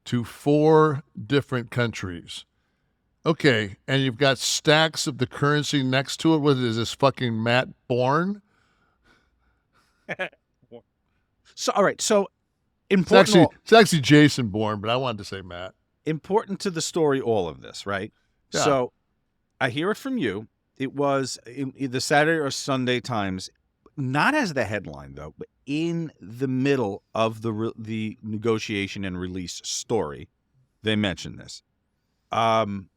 to 4 different countries. Okay, and you've got stacks of the currency next to it. What is this, fucking Matt Bourne? So, all right. So, important. It's actually Jason Bourne, but I wanted to say Matt. Important to the story, all of this, right? Yeah. So, I hear it from you. It was in the Saturday or Sunday Times, not as the headline though, but in the middle of the negotiation and release story, they mentioned this, and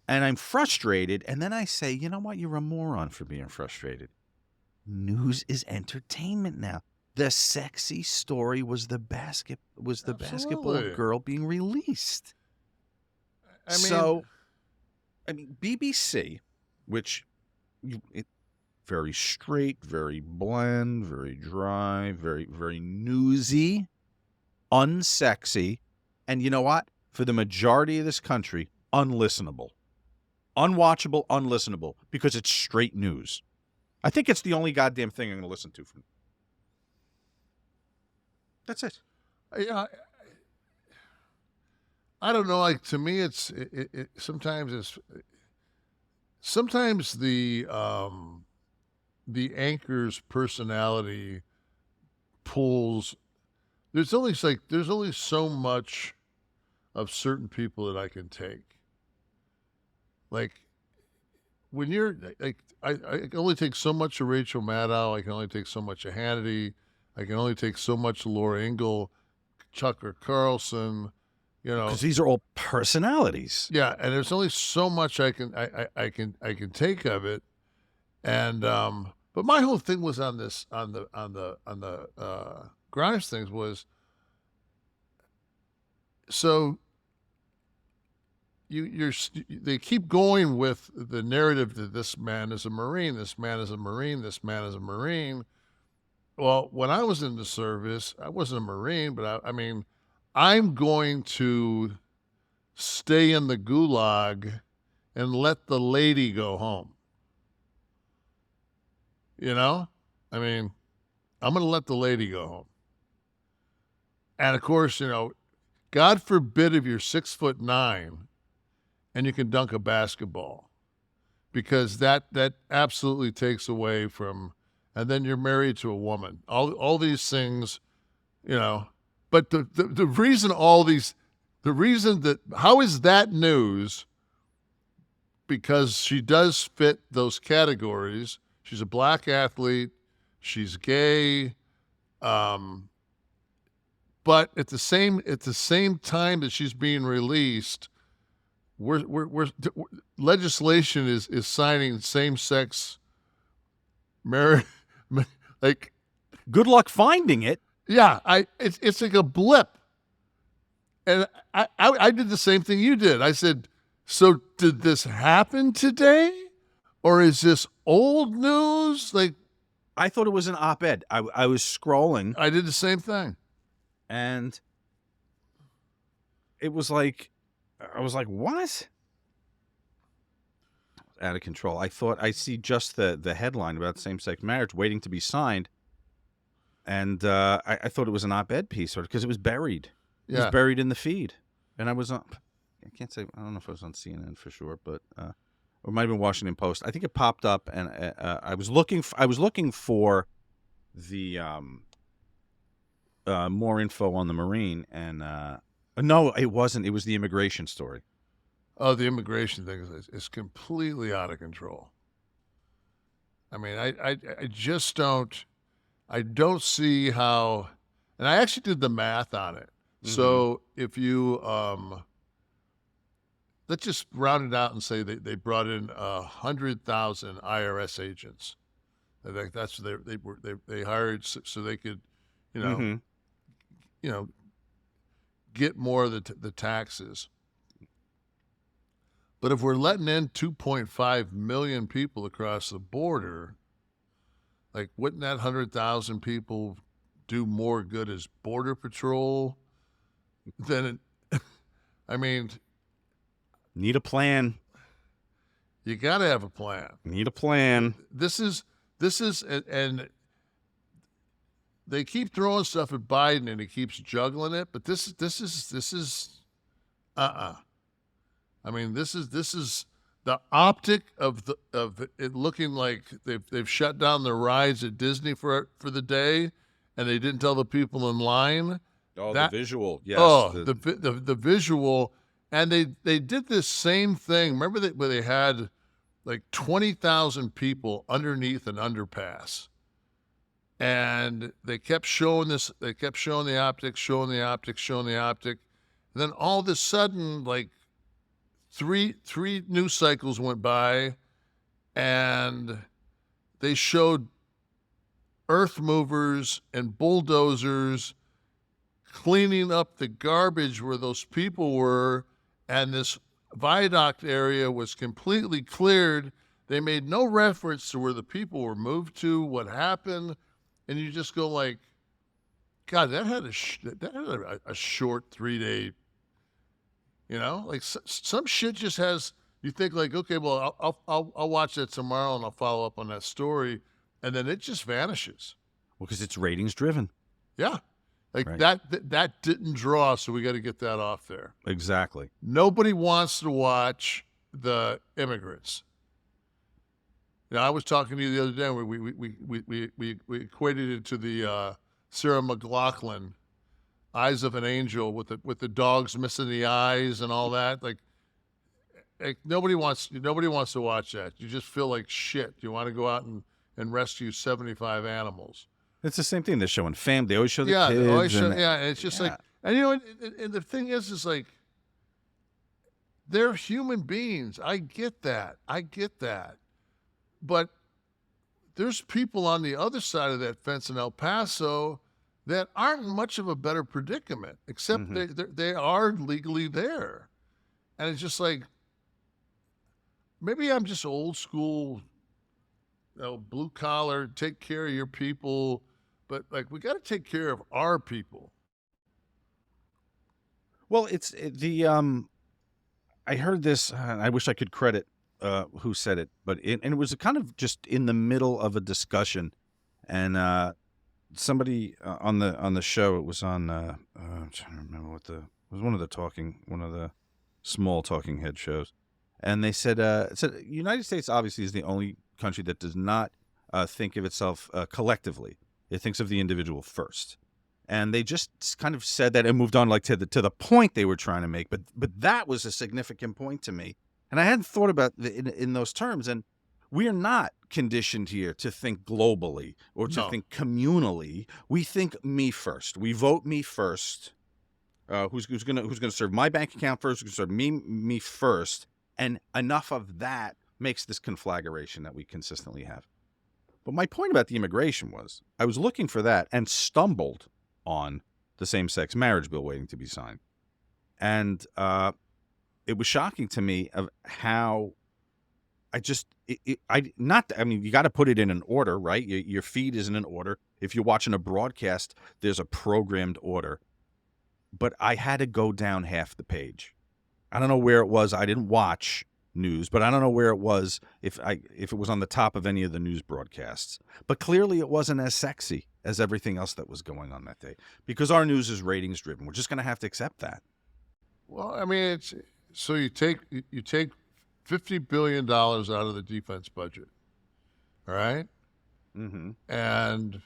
I'm frustrated. And then I say, you know what? You're a moron for being frustrated. News is entertainment now. The sexy story was the basketball girl being released. I mean, BBC, which very straight, very bland, very dry, very, very newsy, unsexy, and you know what? For the majority of this country, unlistenable. Unwatchable, unlistenable, because it's straight news. I think it's the only goddamn thing I'm going to listen to from. That's it. Yeah. I don't know. Like, to me, sometimes the anchor's personality pulls. There's only so much of certain people that I can take. Like, when you're like, I can only take so much of Rachel Maddow. I can only take so much of Hannity. I can only take so much of Laura Ingalls, Tucker Carlson. You know, because these are all personalities. Yeah, and there's only so much I can take of it, and but my whole thing was on the Grimes things was, so they keep going with the narrative that this man is a Marine, this man is a Marine, this man is a Marine. Well, when I was in the service, I wasn't a Marine, but I mean, I'm going to stay in the gulag and let the lady go home. You know? I mean, I'm going to let the lady go home. And of course, you know, God forbid if you're 6'9" and you can dunk a basketball, because that absolutely takes away from, and then you're married to a woman. All these things, you know. But the reason how is that news? Because she does fit those categories. She's a black athlete. She's gay. But at the same time that she's being released, we're legislation is signing same-sex marriage. Like, good luck finding it. Yeah, it's like a blip. And I did the same thing you did. I said, so did this happen today? Or is this old news? Like, I thought it was an op-ed. I was scrolling. I did the same thing. And it was like, I was like, what? Out of control. I thought I see just the headline about same-sex marriage waiting to be signed. And I thought it was an op-ed piece, because it was buried. It was buried in the feed. And I was on, I can't say, I don't know if it was on CNN for sure, but it might have been Washington Post. I think it popped up, and I was looking for the more info on the Marine, and no, it wasn't. It was the immigration story. Oh, the immigration thing is completely out of control. I mean, I just don't. I don't see how, and I actually did the math on it. So if you, let's just round it out and say they brought in 100,000 IRS agents. I think that's what they hired so they could, you know, get more of the taxes. But if we're letting in 2.5 million people across the border, like, wouldn't that 100,000 people do more good as border patrol than it? I mean, Need a plan. you got to have a plan. Need a plan. This is, and they keep throwing stuff at Biden and he keeps juggling it, but this is, I mean, this is the optic of it looking like they've shut down the rides at Disney for the day, and they didn't tell the people in line. Oh, the visual. Yes. Oh, the visual, and they did this same thing. Remember that where they had like 20,000 people underneath an underpass, and they kept showing this. They kept showing the optic, showing the optic, showing the optic, and then all of a sudden, like, three news cycles went by, and they showed earth movers and bulldozers cleaning up the garbage where those people were, and this viaduct area was completely cleared. They made no reference to where the people were moved to, what happened, and you just go like, God, that had a short 3-day. You know, like some shit just has, you think like, okay, well, I'll watch that tomorrow and I'll follow up on that story, and then it just vanishes. Well, because it's ratings driven. Yeah, like Right. that didn't draw, so we got to get that off there. Exactly. Nobody wants to watch the immigrants. You know, I was talking to you the other day. We equated it to the Sarah McLachlan Eyes of an Angel with the dogs missing the eyes and all that. Like nobody wants to watch that. You just feel like shit. You want to go out and rescue 75 animals. It's the same thing. They're showing fam. They always show the kids. They always show, and- and it's just like, and you know, and the thing is like, they're human beings. I get that. But there's people on the other side of that fence in El Paso that aren't much of a better predicament, except they are legally there. And it's just like, maybe I'm just old school, blue collar, take care of your people, but like, we got to take care of our people. Well, it's I heard this, and I wish I could credit who said it, but it was kind of just in the middle of a discussion, and somebody on the show, it was on I'm trying to remember it was one of the small talking head shows, and they said the United States obviously is the only country that does not think of itself collectively. It thinks of the individual first. And they just kind of said that and moved on, like to the point they were trying to make. But that was a significant point to me, and I hadn't thought about in those terms. And we are not conditioned here to think globally or to think communally. We think me first. We vote me first. Who's gonna serve my bank account first? Who's gonna serve me first? And enough of that makes this conflagration that we consistently have. But my point about the immigration was I was looking for that and stumbled on the same-sex marriage bill waiting to be signed. And it was shocking to me of how you got to put it in an order, right? Your feed is in an order. If you're watching a broadcast, there's a programmed order. But I had to go down half the page. I don't know where it was. I didn't watch news, but I don't know where it was if it was on the top of any of the news broadcasts. But clearly it wasn't as sexy as everything else that was going on that day, because our news is ratings driven. We're just going to have to accept that. Well, I mean, so you take $50 billion out of the defense budget, all right? Mm-hmm. And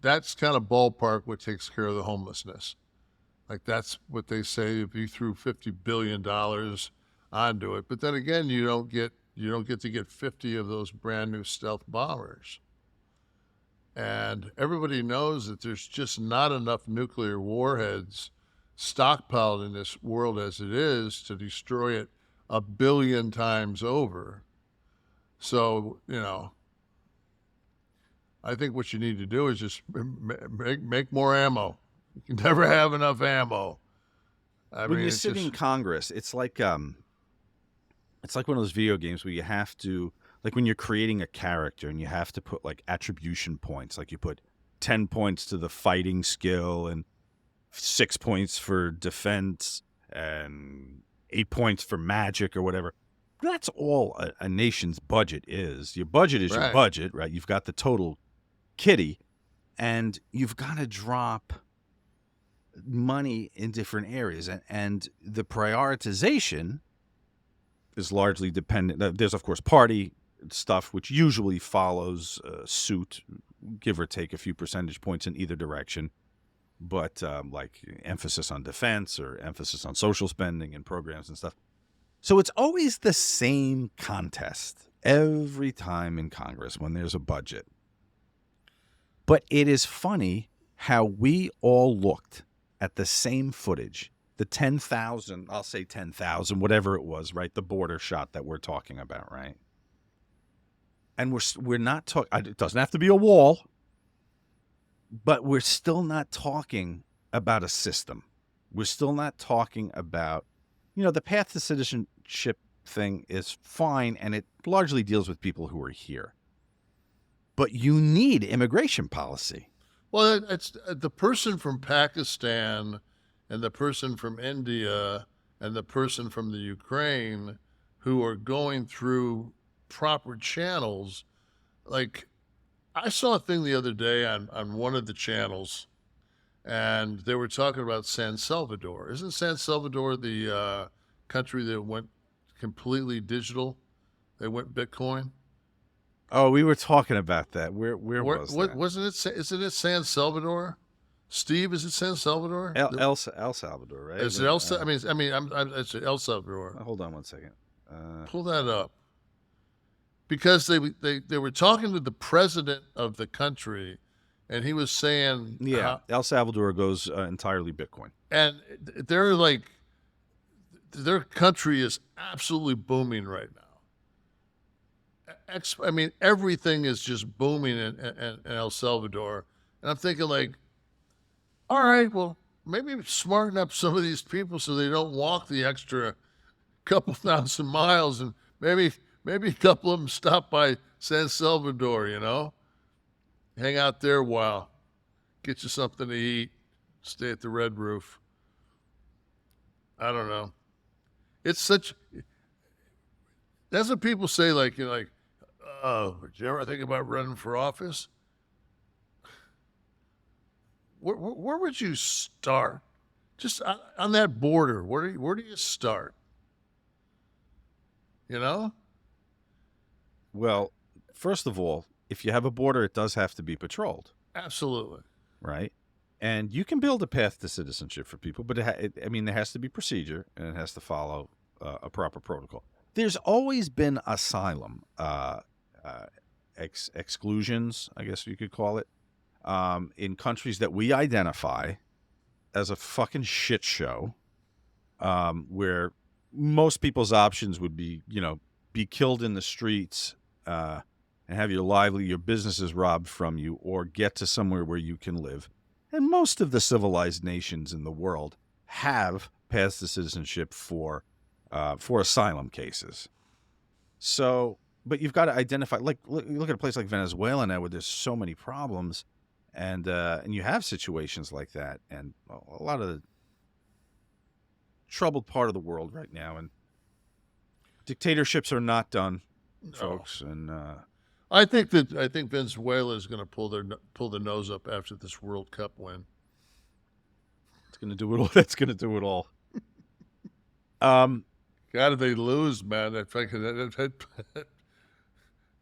that's kind of ballpark what takes care of the homelessness. Like, that's what they say if you threw $50 billion onto it. But then again, you don't get to get 50 of those brand new stealth bombers. And everybody knows that there's just not enough nuclear warheads stockpiled in this world as it is to destroy it 1 billion times over. So, I think what you need to do is just make more ammo. You can never have enough ammo. When you sit in Congress, it's like one of those video games where you have to, like when you're creating a character and you have to put like attribution points, like you put 10 points to the fighting skill and 6 points for defense and 8 points for magic or whatever. That's all a nation's budget is. Your budget is your budget, right? You've got the total kitty, and you've got to drop money in different areas. And the prioritization is largely dependent. There's, of course, party stuff, which usually follows suit, give or take a few percentage points in either direction. But like emphasis on defense or emphasis on social spending and programs and stuff. So it's always the same contest every time in Congress when there's a budget. But it is funny how we all looked at the same footage, the 10,000, I'll say 10,000, whatever it was, right? The border shot that we're talking about, right? And we're not talking, it doesn't have to be a wall, but we're still not talking about a system. We're still not talking about, the path to citizenship thing is fine, and it largely deals with people who are here. But you need immigration policy. Well, it's the person from Pakistan and the person from India and the person from the Ukraine who are going through proper channels. Like, I saw a thing the other day on one of the channels, and they were talking about San Salvador. Isn't San Salvador the country that went completely digital? They went Bitcoin. Oh, we were talking about that. Where was that? Wasn't it? Isn't it San Salvador? Steve, is it San Salvador? El Salvador, right? Is it El? It's El Salvador. Hold on one second. Pull that up. Because they were talking to the president of the country, and he was saying, El Salvador goes entirely Bitcoin, and they're like, their country is absolutely booming right now. Everything is just booming in El Salvador. And I'm thinking, like, all right, well, maybe smarten up some of these people so they don't walk the extra couple thousand miles, and maybe a couple of them stop by San Salvador, hang out there a while, get you something to eat, stay at the Red Roof. I don't know. That's what people say, oh, did you ever think about running for office? Where would you start? Just on that border, where do you start? Well, first of all, if you have a border, it does have to be patrolled. Absolutely. Right? And you can build a path to citizenship for people, but there has to be procedure, and it has to follow a proper protocol. There's always been asylum exclusions, I guess you could call it, in countries that we identify as a fucking shit show, where most people's options would be, be killed in the streets and have your businesses robbed from you, or get to somewhere where you can live. And most of the civilized nations in the world have paths to citizenship for asylum cases. So, but you've got to identify, like, look at a place like Venezuela now, where there's so many problems, and you have situations like that, and a lot of the troubled part of the world right now, and dictatorships are not done, folks. And I think Venezuela is going to pull the nose up after this World Cup win. It's going to do it all. That's going to do it all. God, if they lose, man, that'd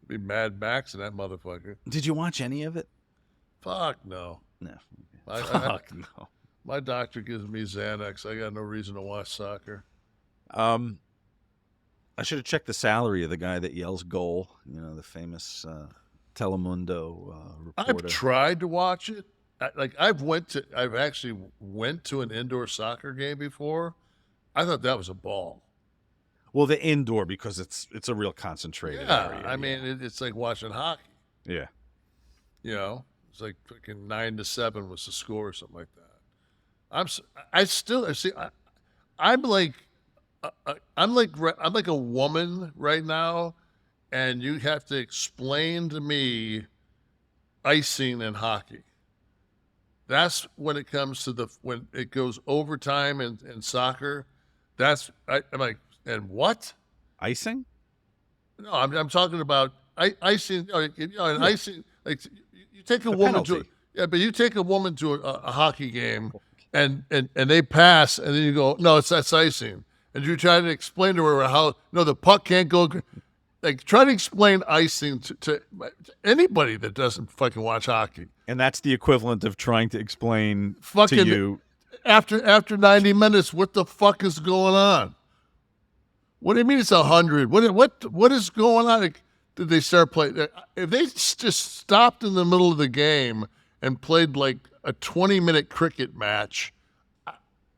be Mad Max in that motherfucker. Did you watch any of it? Fuck no. No. No. My doctor gives me Xanax. I got no reason to watch soccer. I should have checked the salary of the guy that yells "goal." The famous Telemundo I've reporter. tried to watch it. I've actually went to an indoor soccer game before. I thought that was a ball. Well, the indoor, because it's a real concentrated area. I mean, it's like watching hockey. Yeah. You know, it's like fucking 9-7 was the score or something like that. I'm like a woman right now, and you have to explain to me icing in hockey. That's when it comes to when it goes overtime in soccer. I'm like, and what? Icing? No, I'm talking about icing. And icing. Like you take a The woman penalty. but you take a woman to a hockey game, and they pass, and then you go, no, that's icing, and you try to explain to her how the puck can't go. Like, try to explain icing to anybody that doesn't fucking watch hockey. And that's the equivalent of trying to explain Fucking to you. After 90 minutes, what the fuck is going on? What do you mean it's 100? What is going on? Did they start playing? If they just stopped in the middle of the game and played like a 20-minute cricket match,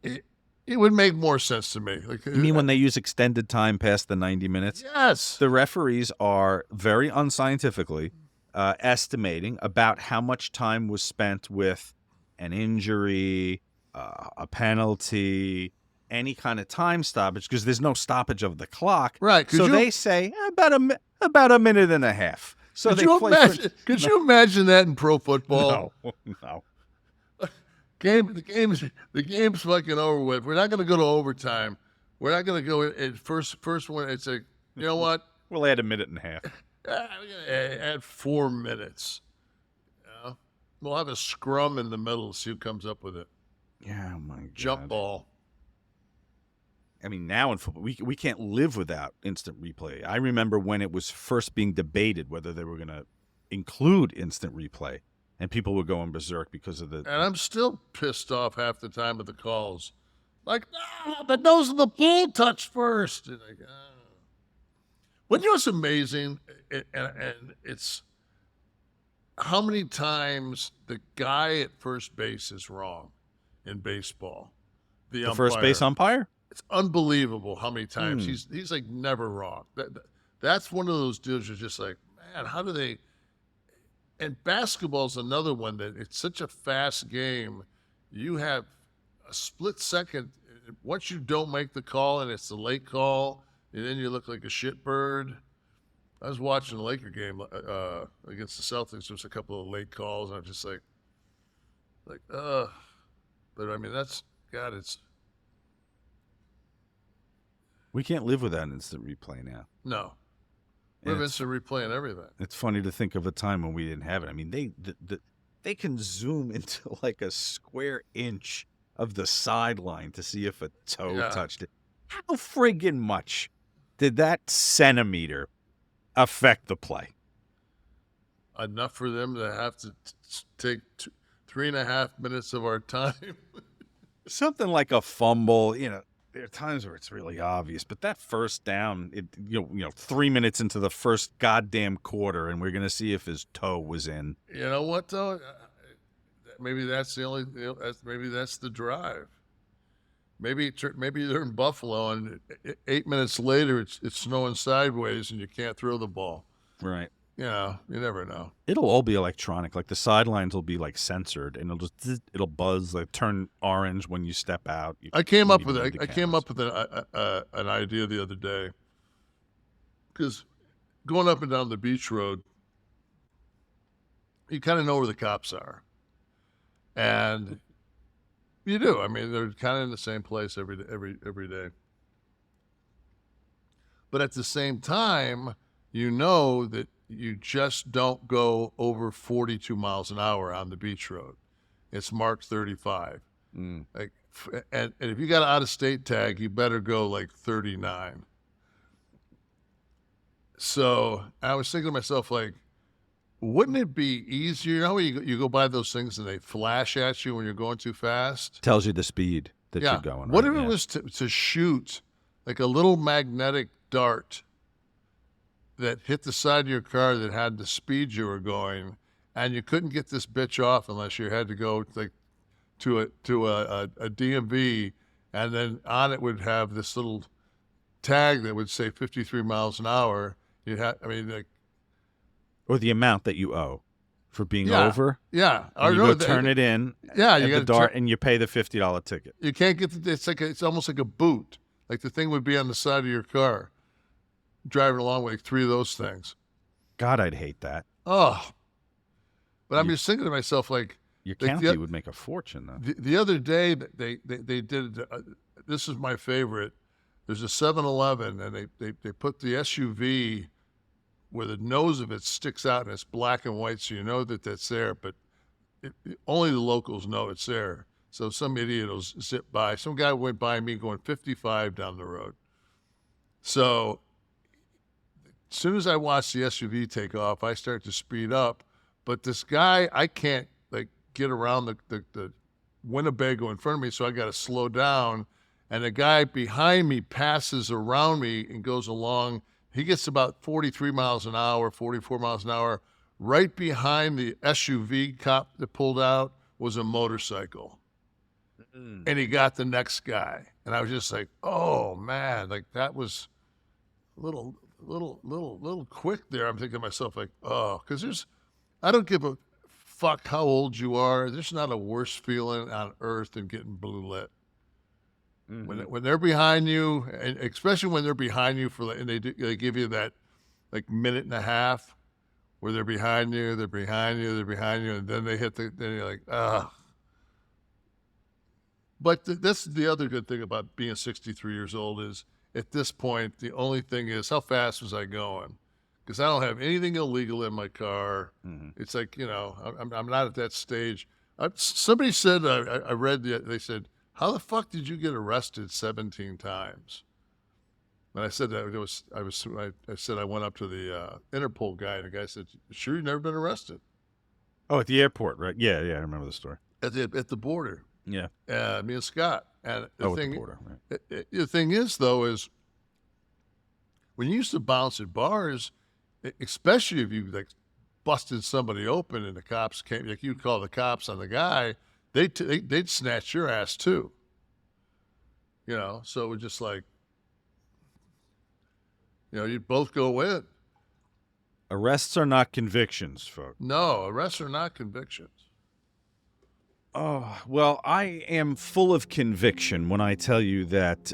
it would make more sense to me. Like, You mean when they use extended time past the 90 minutes? yes. The referees are very unscientifically estimating about how much time was spent with an injury, a penalty, any kind of time stoppage, because there's no stoppage of the clock. Right. So they say about a minute and a half. So Could you imagine that in pro football? No. The game's fucking over with. We're not going to go to overtime. We're not going to go at first one. It's like, you know what? We'll add a minute and a half. Add 4 minutes. You know? We'll have a scrum in the middle. See who comes up with it. Yeah, oh my God. Jump ball. I mean, now in football, we can't live without instant replay. I remember when it was first being debated whether they were going to include instant replay, and people were going berserk because of the. And I'm still pissed off half the time with the calls. Like, no, but those are the ball touch first. And like, But you know what's amazing? And it's how many times the guy at first base is wrong in baseball. The first base umpire? It's unbelievable how many times he's like never wrong. That's one of those dudes who's just like, man, how do they? And basketball's another one that it's such a fast game. You have a split second. Once you don't make the call and it's the late call, and then you look like a shitbird. I was watching the Laker game against the Celtics. There was a couple of late calls, and I'm just like, But I mean, it's. We can't live without instant replay now. No. We're instant replaying everything. It's funny to think of a time when we didn't have it. I mean, they can zoom into like a square inch of the sideline to see if a toe touched it. How friggin' much did that centimeter affect the play? Enough for them to have to take 3.5 minutes of our time. Something like a fumble, there are times where it's really obvious, but that first down, 3 minutes into the first goddamn quarter, and we're going to see if his toe was in. You know what, though? Maybe that's maybe that's the drive. Maybe they're in Buffalo, and 8 minutes later, it's snowing sideways, and you can't throw the ball. Right. You never know. It'll all be electronic. Like the sidelines will be like censored, and it'll buzz, like turn orange when you step out. I came up with an idea the other day, because going up and down the beach road, you kind of know where the cops are, and you do. I mean, they're kind of in the same place every day. But at the same time, you know that you just don't go over 42 miles an hour on the beach road. It's marked 35. And if you got an out-of-state tag, you better go like 39. So I was thinking to myself, like, wouldn't it be easier? You know how you go by those things and they flash at you when you're going too fast? Tells you the speed that you're going. What if it was to shoot like a little magnetic dart that hit the side of your car that had the speed you were going, and you couldn't get this bitch off unless you had to go like to a DMV, and then on it would have this little tag that would say 53 miles an hour. Or the amount that you owe for being Yeah. over. Yeah, And you go turn it in Yeah, you at the got dart, and you pay the $50 ticket. You can't get it's almost like a boot. Like the thing would be on the side of your car, driving along with like 3 of those things. God, I'd hate that. Oh, but I'm just thinking to myself, like, Your like county would make a fortune, though. the other day they did. This is my favorite. There's a 7-Eleven, and they put the SUV where the nose of it sticks out, and it's black and white, so you know that that's there. But only the locals know it's there. So some idiot will zip by. Some guy went by me going 55 down the road. So as soon as I watch the SUV take off, I start to speed up. But this guy, I can't like get around the Winnebago in front of me, so I got to slow down. And the guy behind me passes around me and goes along. He gets about 43 miles an hour, 44 miles an hour. Right behind the SUV cop that pulled out was a motorcycle. And he got the next guy. And I was just like, oh man, like that was a little quick there. I'm thinking to myself, like, oh, because I don't give a fuck how old you are. There's not a worse feeling on earth than getting blue lit. When they're behind you, and especially when they're behind you and they give you that like minute and a half where they're behind you, and then they hit then you're like, ah. But that's the other good thing about being 63 years old is at this point, the only thing is how fast was I going? Because I don't have anything illegal in my car. It's like, I'm not at that stage. Somebody said, I read, they said, how the fuck did you get arrested 17 times? And I said that I said I went up to the Interpol guy, and the guy said, "Sure, you've never been arrested?" Oh, at the airport, right? Yeah, I remember the story. At the border. Yeah. Me and Scott. And At the border, right. The thing is, though, is when you used to bounce at bars, especially if you like busted somebody open and the cops came, like you'd call the cops on the guy, they'd snatch your ass too. So it was just like, you'd both go in. Arrests are not convictions, folks. No, arrests are not convictions. Oh, well, I am full of conviction when I tell you that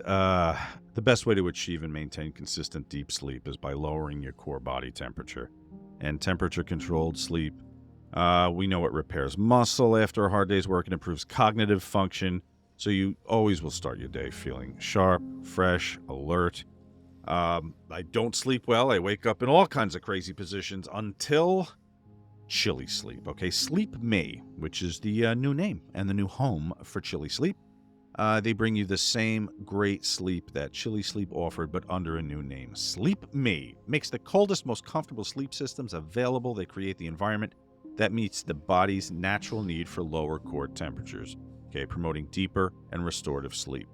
the best way to achieve and maintain consistent deep sleep is by lowering your core body temperature. And temperature-controlled sleep, we know it repairs muscle after a hard day's work and improves cognitive function, so you always will start your day feeling sharp, fresh, alert. I don't sleep well. I wake up in all kinds of crazy positions until ChiliSleep. Okay, Sleep Me, which is the new name and the new home for ChiliSleep. They bring you the same great sleep that ChiliSleep offered, but under a new name. Sleep Me makes the coldest, most comfortable sleep systems available. They create the environment that meets the body's natural need for lower core temperatures, okay, promoting deeper and restorative sleep.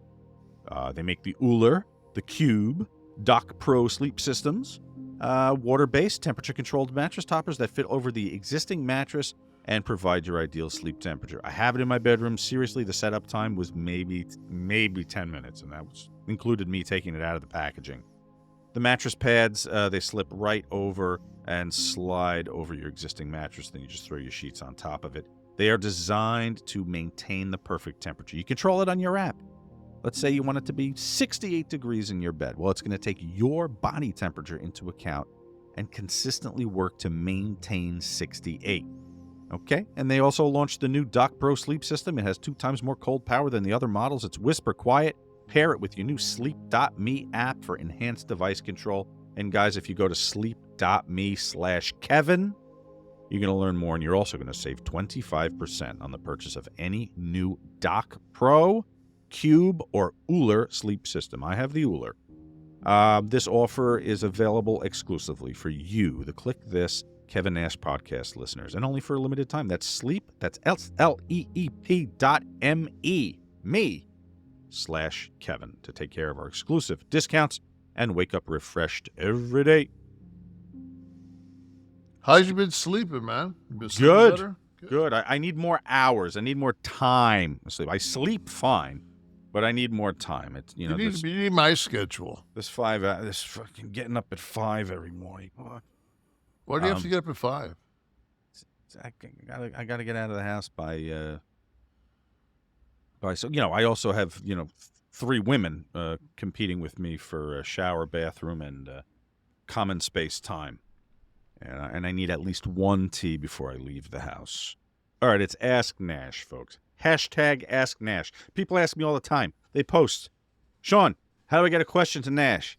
They make the Uller, the Cube, Doc Pro sleep systems, water-based, temperature-controlled mattress toppers that fit over the existing mattress and provide your ideal sleep temperature. I have it in my bedroom. Seriously, the setup time was maybe 10 minutes, and that was included me taking it out of the packaging. The mattress pads, they slip right over and slide over your existing mattress, then you just throw your sheets on top of it. They are designed to maintain the perfect temperature. You control it on your app. Let's say you want it to be 68 degrees in your bed. Well, it's going to take your body temperature into account and consistently work to maintain 68. Okay? And they also launched the new Doc Pro sleep system. It has 2 times more cold power than the other models. It's whisper quiet. Pair it with your new Sleep.me app for enhanced device control. And guys, if you go to sleep.me/Kevin, you're going to learn more, and you're also going to save 25% on the purchase of any new Doc Pro, Cube, or Uller sleep system. I have the Uller. This offer is available exclusively for you, the Kliq This Kevin Nash podcast listeners, and only for a limited time. That's sleep. That's sleep.me/Kevin to take care of our exclusive discounts and wake up refreshed every day. How's you been sleeping, man? You been sleeping Good. better? Good. I need more hours. I need more time to sleep. I sleep fine, but I need more time. It's You need my schedule. this fucking getting up at 5 every morning. Why do you have to get up at 5? I gotta get out of the house by I also have 3 women competing with me for shower, bathroom, and common space time, and I need at least 1 tea before I leave the house. All right, it's Ask Nash, folks. Hashtag Ask Nash. People ask me all the time. They post, Sean, how do I get a question to Nash?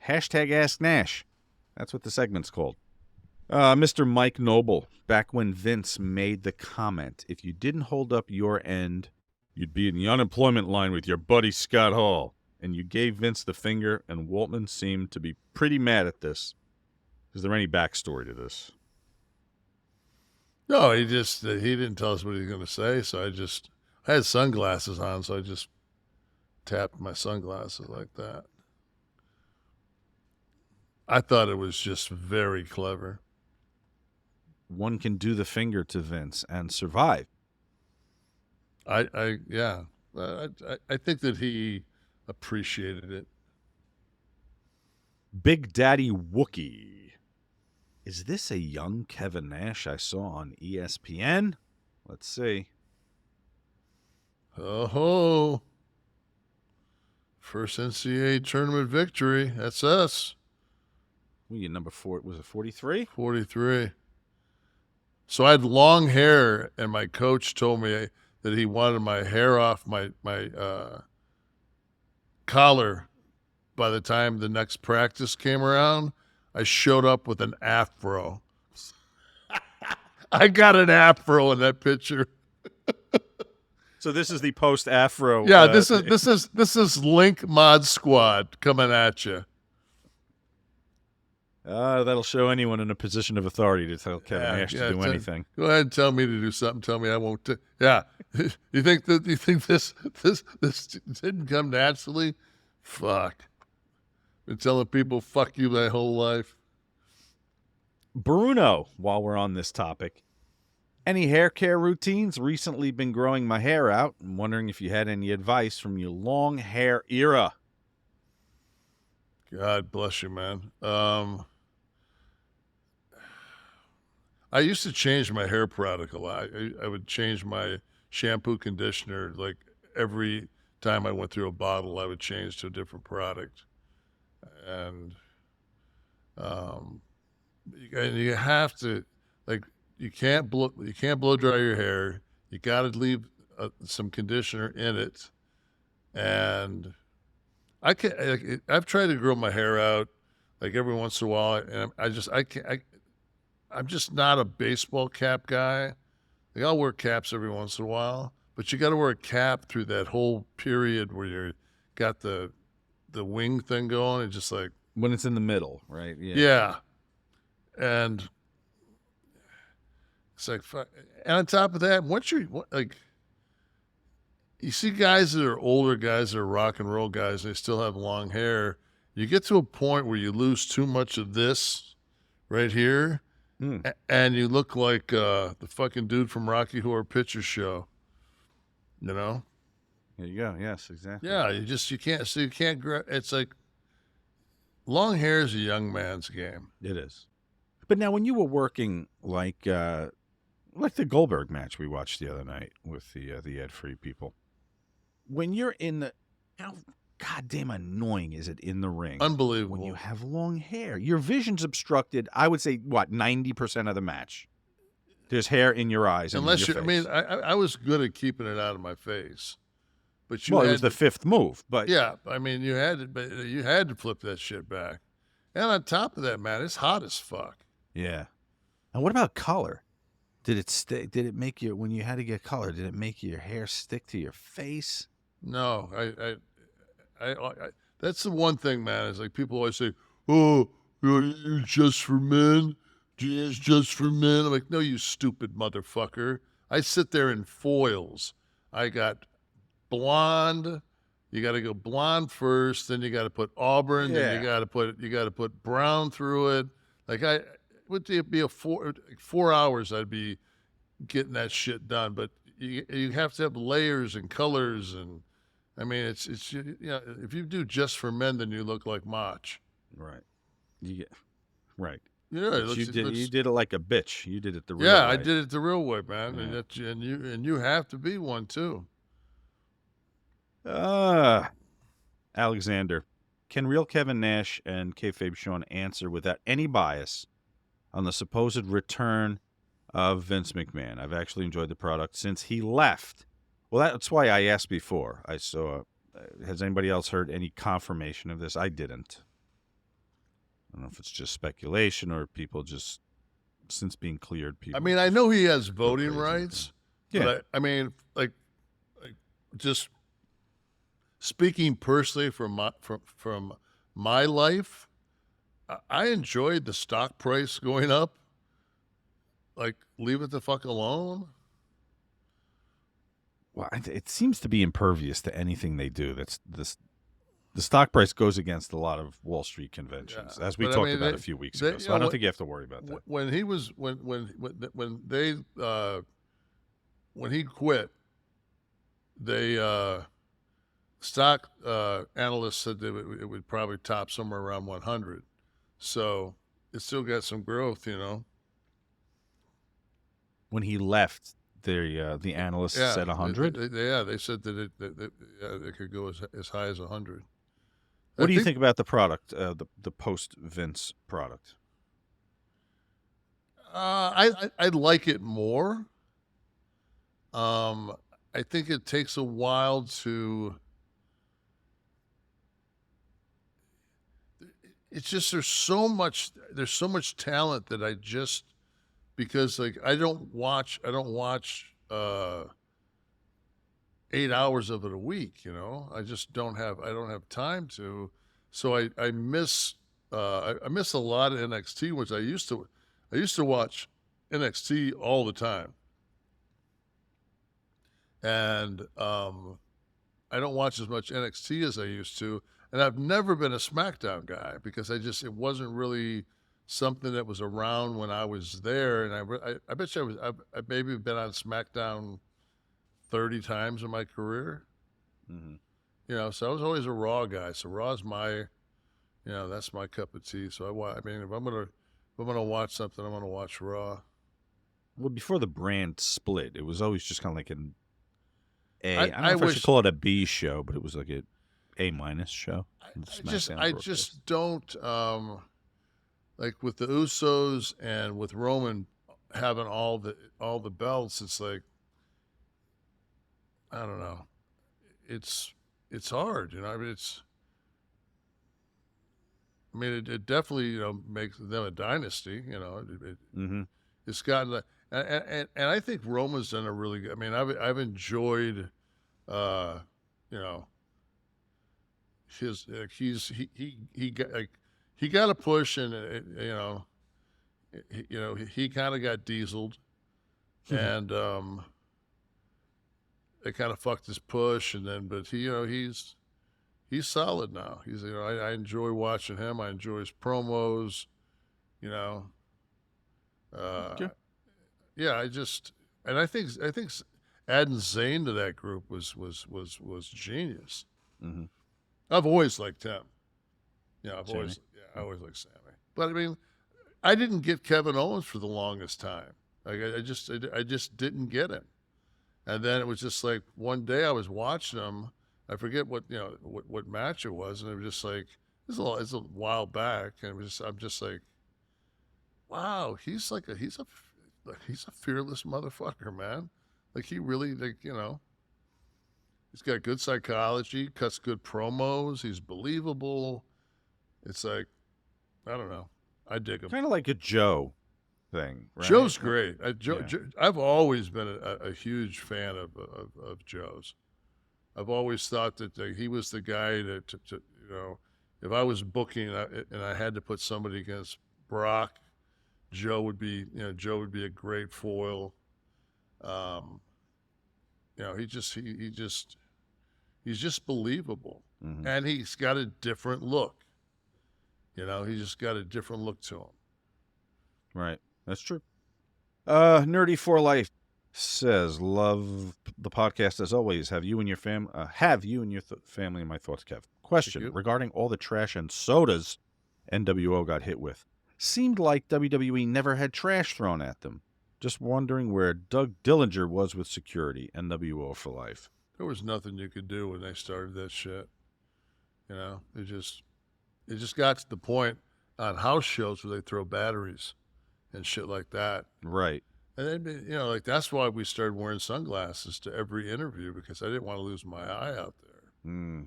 Hashtag Ask Nash. That's what the segment's called. Mr. Mike Noble, back when Vince made the comment, if you didn't hold up your end, you'd be in the unemployment line with your buddy Scott Hall. And you gave Vince the finger, and Waltman seemed to be pretty mad at this. Is there any backstory to this? No, he didn't tell us what he was going to say, so I had sunglasses on, so I just tapped my sunglasses like that. I thought it was just very clever. One can do the finger to Vince and survive. I think that he appreciated it. Big Daddy Wookie. Is this a young Kevin Nash I saw on ESPN? Let's see. Oh, first NCAA tournament victory. That's us. We get number 4. Was it 43? 43. So I had long hair, and my coach told me that he wanted my hair off my collar by the time the next practice came around. I showed up with an afro. I got an afro in that picture. So this is the post-afro. Yeah, this is Link Mod Squad coming at you. That'll show anyone in a position of authority to tell Kevin Nash to do anything. Go ahead and tell me to do something. Tell me I won't. Yeah, you think this didn't come naturally? Fuck. Been telling people fuck you my whole life. Bruno, while we're on this topic, any hair care routines? Recently been growing my hair out. I'm wondering if you had any advice from your long hair era. God bless you, man. I used to change my hair product a lot. I would change my shampoo, conditioner, like every time I went through a bottle, I would change to a different product. And you have to, like, you can't blow dry your hair. You got to leave some conditioner in it. And I've tried to grow my hair out like every once in a while, and I'm just not a baseball cap guy. Like, I'll wear caps every once in a while, but you got to wear a cap through that whole period where you got the wing thing going. It's just like when it's in the middle, right? Yeah. And it's like, and on top of that, you see guys that are older guys that are rock and roll guys, they still have long hair. You get to a point where you lose too much of this right here, and you look like the fucking dude from Rocky Horror Picture Show. You know? There you go. Yes, exactly. Yeah, you can't. It's like long hair is a young man's game. It is. But now, when you were working like the Goldberg match we watched the other night with the Ed Free people, when you're in the, how goddamn annoying is it in the ring? Unbelievable. When you have long hair, your vision's obstructed. I would say 90% of the match. There's hair in your eyes. Unless your face. I was good at keeping it out of my face, but it was the fifth move. But yeah, I mean, you had to flip that shit back. And on top of that, man, it's hot as fuck. Yeah. And what about color? Did it stick? Did it make you, when you had to get color, did it make your hair stick to your face? No, I that's the one thing, man. Is like people always say, "Oh, you're just for men. It's just for men." I'm like, no, you stupid motherfucker. I sit there in foils. I got blonde. You got to go blonde first, then you got to put auburn, then you got to put brown through it. Like would it be a 4 hours? I'd be getting that shit done, but you have to have layers and colors, and I mean, it's if you do just for men, then you look like Mach. Right. Right. Yeah, But you did it like a bitch. You did it the real way. Yeah, I did it the real way, man. Yeah. And you have to be one too. Alexander, can real Kevin Nash and Kayfabe Sean answer without any bias on the supposed return of Vince McMahon? I've actually enjoyed the product since he left. Well, that's why I asked before. I saw. Has anybody else heard any confirmation of this? I didn't. I don't know if it's just speculation or people just, since being cleared, people. I mean, I know he has voting crazy. rights. Yeah. But I mean, like just speaking personally from my life, I enjoyed the stock price going up. Like, leave it the fuck alone. Well, it seems to be impervious to anything they do. The stock price goes against a lot of Wall Street conventions, as we talked about a few weeks ago. So I don't think you have to worry about that. When he quit, they stock analysts said that it would probably top somewhere around 100. So it still got some growth, you know. When he left, the analysts said 100. They said that it could go as high as 100. What do you think about the product, the post Vince product? I like it more. I think it takes a while to. It's just there's so much talent that I just, because like I don't watch 8 hours of it a week, you know. I don't have time to, so I miss a lot of NXT, which I used to watch NXT all the time, and I don't watch as much NXT as I used to. And I've never been a SmackDown guy because it wasn't really something that was around when I was there. And I bet you I maybe been on SmackDown 30 times in my career. Mm-hmm. You know, so I was always a Raw guy. So Raw's that's my cup of tea. So I mean, if I'm gonna watch something, I'm gonna watch Raw. Well, before the brand split, it was always just kind of like an A. I don't know if I wish, should call it a B show, but it was like A- show. I just don't like with the Usos and with Roman having all the belts. It's like, I don't know. It's hard, you know. It definitely makes them a dynasty. You know, Mm-hmm. it's gotten and I think Roman's done a really good. I mean, I've enjoyed, he got a push, and he kind of got dieseled, and it kind of fucked his push, and then but he's solid now. He's I enjoy watching him. I enjoy his promos, yeah. I think adding Zayn to that group was genius. Mm-hmm. I've always liked him. I always liked Sammy. But I mean, I didn't get Kevin Owens for the longest time. Like I just didn't get him. And then it was just like one day I was watching him. I forget what match it was, and it was just like it's a while back, and I'm just like, wow, he's a fearless motherfucker, man. Like he really he's got good psychology, cuts good promos, he's believable. It's like, I don't know. I dig him. Kind of like a Joe thing, right? Joe's great. I've always been a huge fan of Joe's. I've always thought that he was the guy that, if I was booking and I had to put somebody against Brock, Joe would be a great foil. He's just believable. Mm-hmm. And he's got a different look. He just got a different look to him. Right. That's true. Nerdy for Life says, love the podcast as always. Have you and your family in my thoughts, Kev. Question regarding all the trash and sodas NWO got hit with. Seemed like WWE never had trash thrown at them. Just wondering where Doug Dillinger was with security, NWO for life. There was nothing you could do when they started that shit. You know, it just got to the point on house shows where they throw batteries and shit like that. Right. And then, you know, like that's why we started wearing sunglasses to every interview, because I didn't want to lose my eye out there.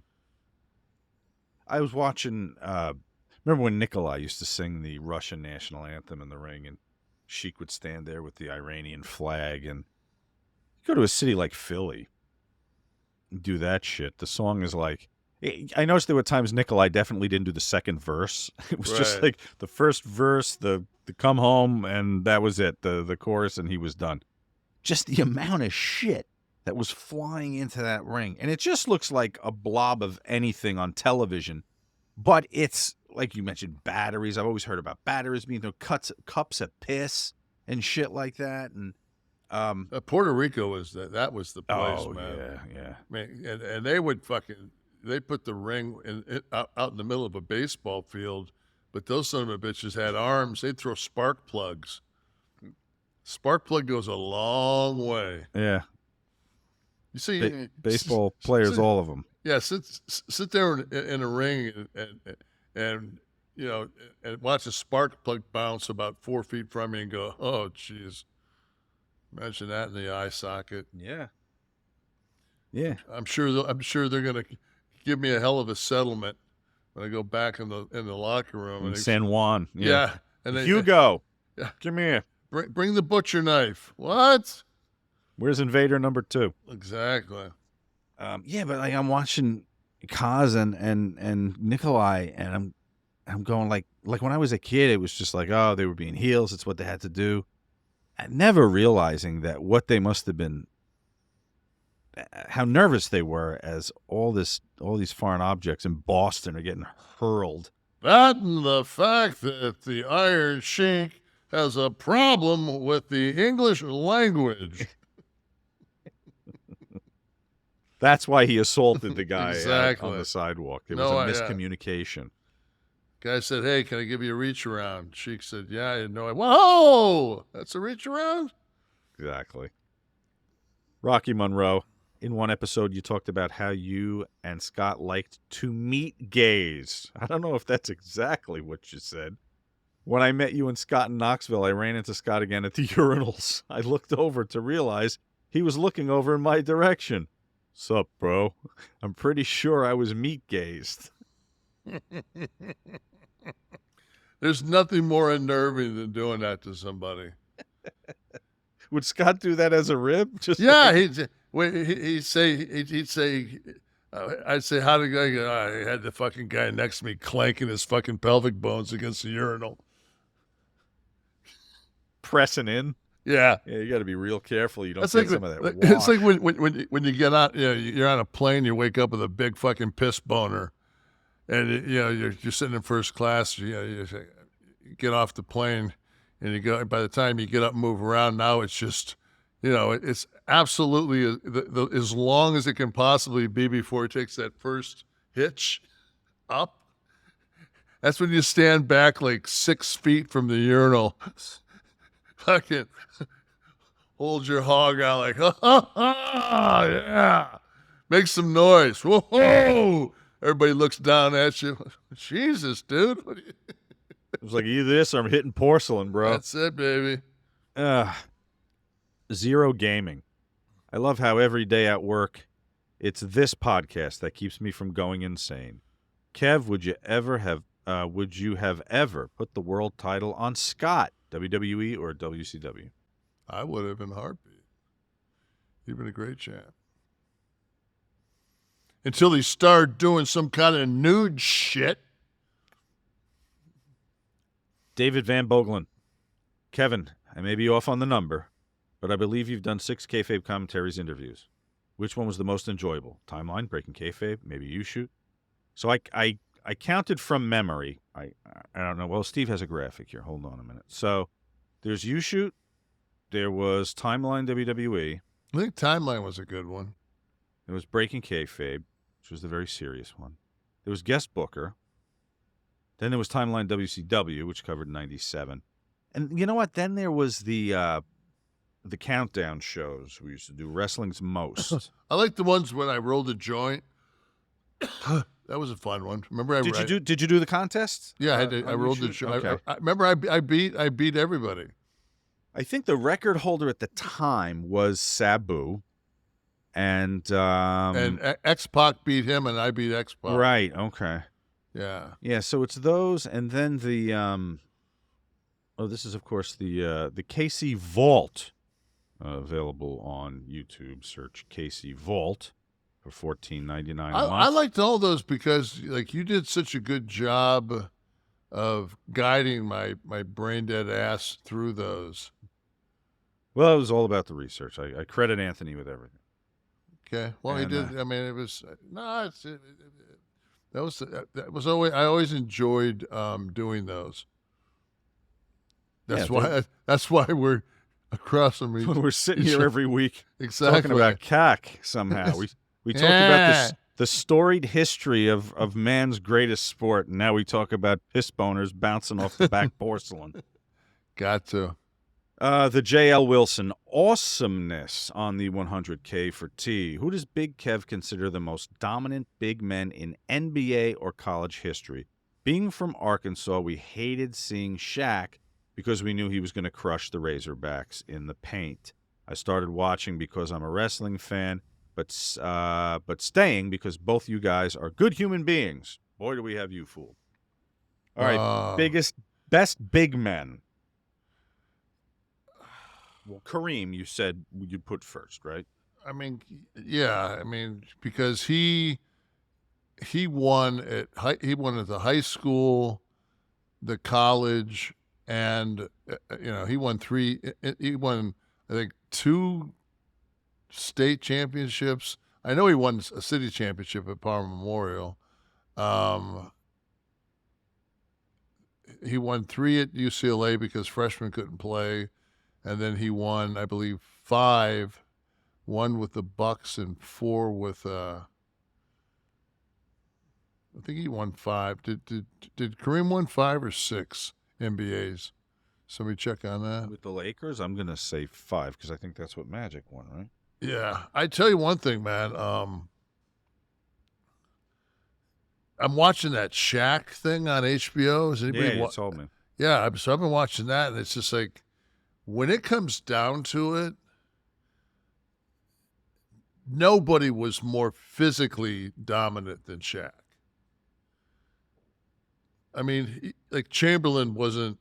I was watching, remember when Nikolai used to sing the Russian national anthem in the ring, and Sheik would stand there with the Iranian flag, and you go to a city like Philly and do that shit. The song is like, I noticed there were times Nikolai definitely didn't do the second verse. It was just like the first verse, the come home, and that was it, the chorus, and he was done. Just the amount of shit that was flying into that ring. And it just looks like a blob of anything on television. But it's, like you mentioned, batteries. I've always heard about batteries being thrown, cups of piss and shit like that. And Puerto Rico was that was the place, man. Yeah. Man, and they would they put the ring out in the middle of a baseball field, but those son of a bitches had arms. They'd throw spark plugs. Spark plug goes a long way. Yeah. You see, baseball players, all of them. Yeah, sit there in a ring and you know, and watch a spark plug bounce about 4 feet from you and go, oh, jeez. Imagine that in the eye socket. Yeah. I'm sure they're gonna give me a hell of a settlement when I go back in the locker room. In San Juan. Yeah. And Hugo. Yeah. Come here. Bring the butcher knife. What? Where's Invader number 2? Exactly. Yeah, but like I'm watching Kaz and Nikolai, and I'm going like when I was a kid, it was just like, oh, they were being heels. It's what they had to do. And never realizing that what they must have been, how nervous they were as all these foreign objects in Boston are getting hurled. That and the fact that the Iron Sheik has a problem with the English language. That's why he assaulted the guy Exactly. on the sidewalk. There was a miscommunication. Guy said, hey, can I give you a reach around? Sheik said, yeah, I didn't know. Whoa, that's a reach around? Exactly. Rocky Monroe, in one episode, you talked about how you and Scott liked to meet gays. I don't know if that's exactly what you said. When I met you and Scott in Knoxville, I ran into Scott again at the urinals. I looked over to realize he was looking over in my direction. Sup, bro? I'm pretty sure I was meat gazed. There's nothing more unnerving than doing that to somebody. Would Scott do that as a rib? Just yeah, he'd say, I'd say, how'd it go? He'd go, I had the fucking guy next to me clanking his fucking pelvic bones against the urinal. Pressing in. Yeah. Yeah, you got to be real careful. You don't That's get like some of that wash. It's like when you get out, you know, you're on a plane, you wake up with a big fucking piss boner, and you know you're sitting in first class. You know, you get off the plane, and you go. By the time you get up and move around, now it's just, you know, it's absolutely as long as it can possibly be before it takes that first hitch up. That's when you stand back like 6 feet from the urinal. Fucking hold your hog out like, yeah. Make some noise. Whoa! Everybody looks down at you. Jesus, dude. It was like either this or I'm hitting porcelain, bro. That's it, baby. Zero Gaming. I love how every day at work, it's this podcast that keeps me from going insane. Kev, would you have ever put the world title on Scott, WWE or WCW? I would have in a heartbeat. You've been a great champ. Until he started doing some kind of nude shit. David Van Bogelen. Kevin, I may be off on the number, but I believe you've done 6 Kayfabe Commentaries interviews. Which one was the most enjoyable? Timeline, Breaking Kayfabe, maybe you shoot? So I counted from memory. I don't know. Well, Steve has a graphic here. Hold on a minute. So There's You Shoot. There was Timeline WWE. I think Timeline was a good one. There was Breaking Kayfabe, which was the very serious one. There was Guest Booker. Then there was Timeline WCW, which covered 97. And you know what? Then there was the countdown shows we used to do, Wrestling's Most. I like the ones when I rolled a joint. That was a fun one. Remember, Did you do the contest? Yeah, I rolled the joint. Okay. I remember I beat everybody. I think the record holder at the time was Sabu, and X-Pac beat him, and I beat X-Pac. Right. Okay. Yeah. So it's those, and then the this is of course the KC Vault, available on YouTube. Search KC Vault for $14.99 a month. I liked all those because like you did such a good job of guiding my brain dead ass through those. Well, it was all about the research. I credit Anthony with everything. Okay. Well, And, he did. I mean, it was that was always. I always enjoyed doing those. That's why we're across from each. We're sitting here every week Exactly. talking about cack somehow. We talked about the storied history of man's greatest sport, and now we talk about piss boners bouncing off the back porcelain. Got to. The J.L. Wilson awesomeness on the 100K for T. Who does Big Kev consider the most dominant big men in NBA or college history? Being from Arkansas, we hated seeing Shaq because we knew he was going to crush the Razorbacks in the paint. I started watching because I'm a wrestling fan, but staying because both you guys are good human beings. Boy, do we have you fooled. All right, best big men. Well, Kareem, you said you'd put first, right? I mean, yeah. I mean, because he won at the high school, the college, and he won I think 2 state championships. I know he won a city championship at Palmer Memorial. He won 3 at UCLA because freshmen couldn't play. And then he won, I believe, 5, 1 with the Bucks and 4 with I think he won 5. Did Kareem win 5 or 6 NBAs? Somebody check on that. With the Lakers, I'm gonna say 5 because I think that's what Magic won, right? Yeah, I tell you one thing, man. I'm watching that Shaq thing on HBO. Is anybody? Yeah, you told me. Yeah, so I've been watching that, and it's just like, when it comes down to it, nobody was more physically dominant than Shaq. I mean, like Chamberlain wasn't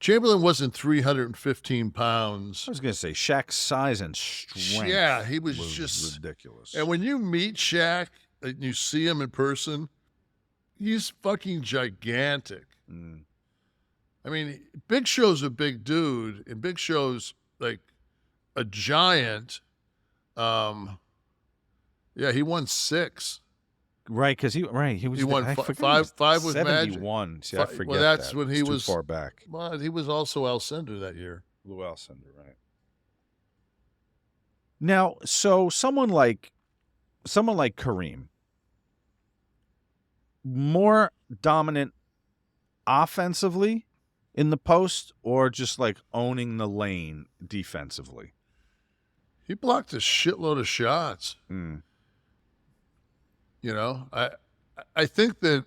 315 pounds. I was gonna say Shaq's size and strength. Yeah, he was just ridiculous. And when you meet Shaq and you see him in person, he's fucking gigantic. Mm. I mean, Big Show's a big dude, and Big Show's like a giant. Yeah, he won 6. Right, because he won five with Magic. 71. See, I forget well, that's that. when he It's was too far back. Well, he was also Alcindor that year. Lou Alcindor, right? Now, so someone like Kareem, more dominant offensively in the post, or just like owning the lane defensively? He blocked a shitload of shots. Mm. I think that,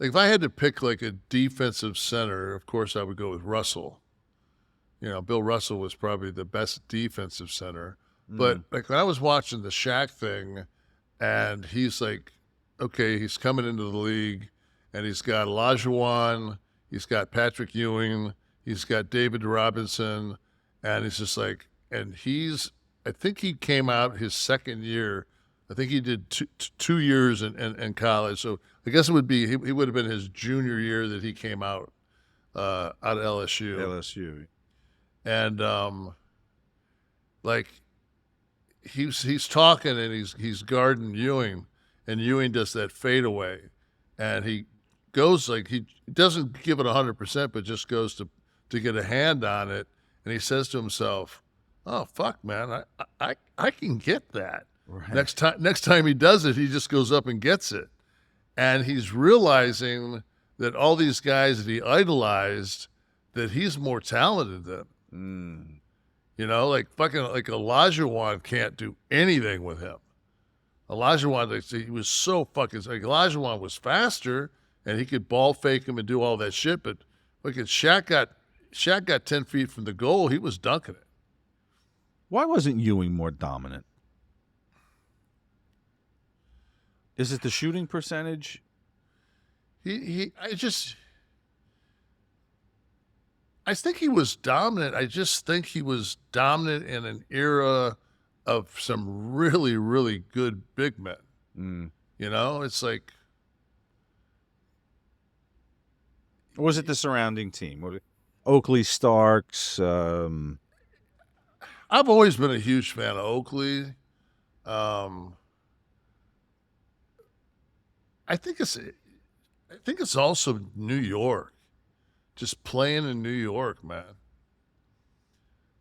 like, if I had to pick like a defensive center, of course I would go with Russell. Bill Russell was probably the best defensive center. But like when I was watching the Shaq thing, and he's like, okay, he's coming into the league, and he's got Olajuwon, he's got Patrick Ewing, he's got David Robinson, and he's just like, I think he came out his second year. I think he did 2 years in college. So I guess it would be, he would have been his junior year that he came out of LSU. LSU. And like he's talking and he's guarding Ewing, and Ewing does that fadeaway, and he goes like he doesn't give it 100%, but just goes to get a hand on it, and he says to himself, "Oh fuck, man, I can get that." Right. Next time he does it, he just goes up and gets it, and he's realizing that all these guys that he idolized, that he's more talented than. You know, like Olajuwon can't do anything with him. Olajuwon, he was so fucking, like, Olajuwon was faster and he could ball fake him and do all that shit, but look at Shaq got 10 feet from the goal, he was dunking it. Why wasn't Ewing more dominant? Is it the shooting percentage? I think he was dominant. I just think he was dominant in an era of some really, really good big men. You know, it's like. Or was it the surrounding team? Oakley, Starks? I've always been a huge fan of Oakley. I think it's also New York. Just playing in New York, man.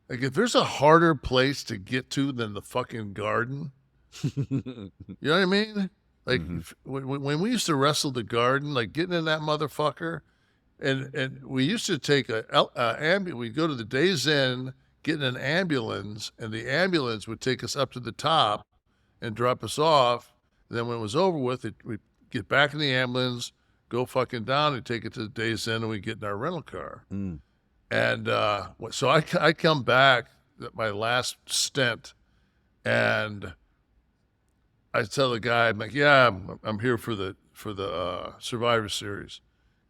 Like, if there's a harder place to get to than the fucking Garden, you know what I mean? Like, when we used to wrestle the Garden, like, getting in that motherfucker, and we used to take we'd go to the Days Inn, get in an ambulance, and the ambulance would take us up to the top and drop us off. And then when it was over with, we'd get back in the ambulance, go fucking down and take it to the Days Inn, and we get in our rental car. And so I come back at my last stint, and I tell the guy, I'm like, yeah, I'm here for the Survivor Series.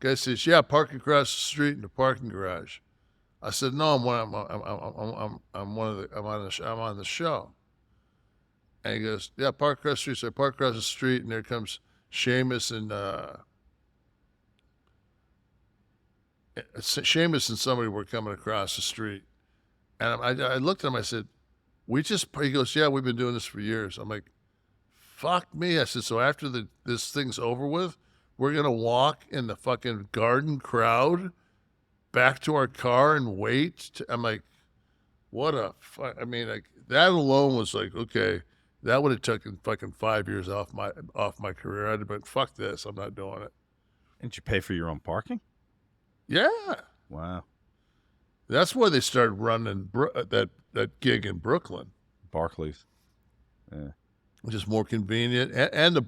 Guy says, yeah, park across the street in the parking garage. I said, no, I'm on the show. And he goes, yeah, park across the street. So I park across the street, and there comes Sheamus and somebody were coming across the street. And I looked at him, I said, he goes, yeah, we've been doing this for years. I'm like, fuck me. I said, so after this thing's over with, we're going to walk in the fucking Garden crowd back to our car and wait. I'm like, what a fuck. I mean, like, that alone was like, okay, that would have taken fucking 5 years off my career. I'd have been, fuck this, I'm not doing it. Didn't you pay for your own parking? Yeah. Wow. That's why they started running that gig in Brooklyn. Barclays. Yeah. Which is more convenient. And the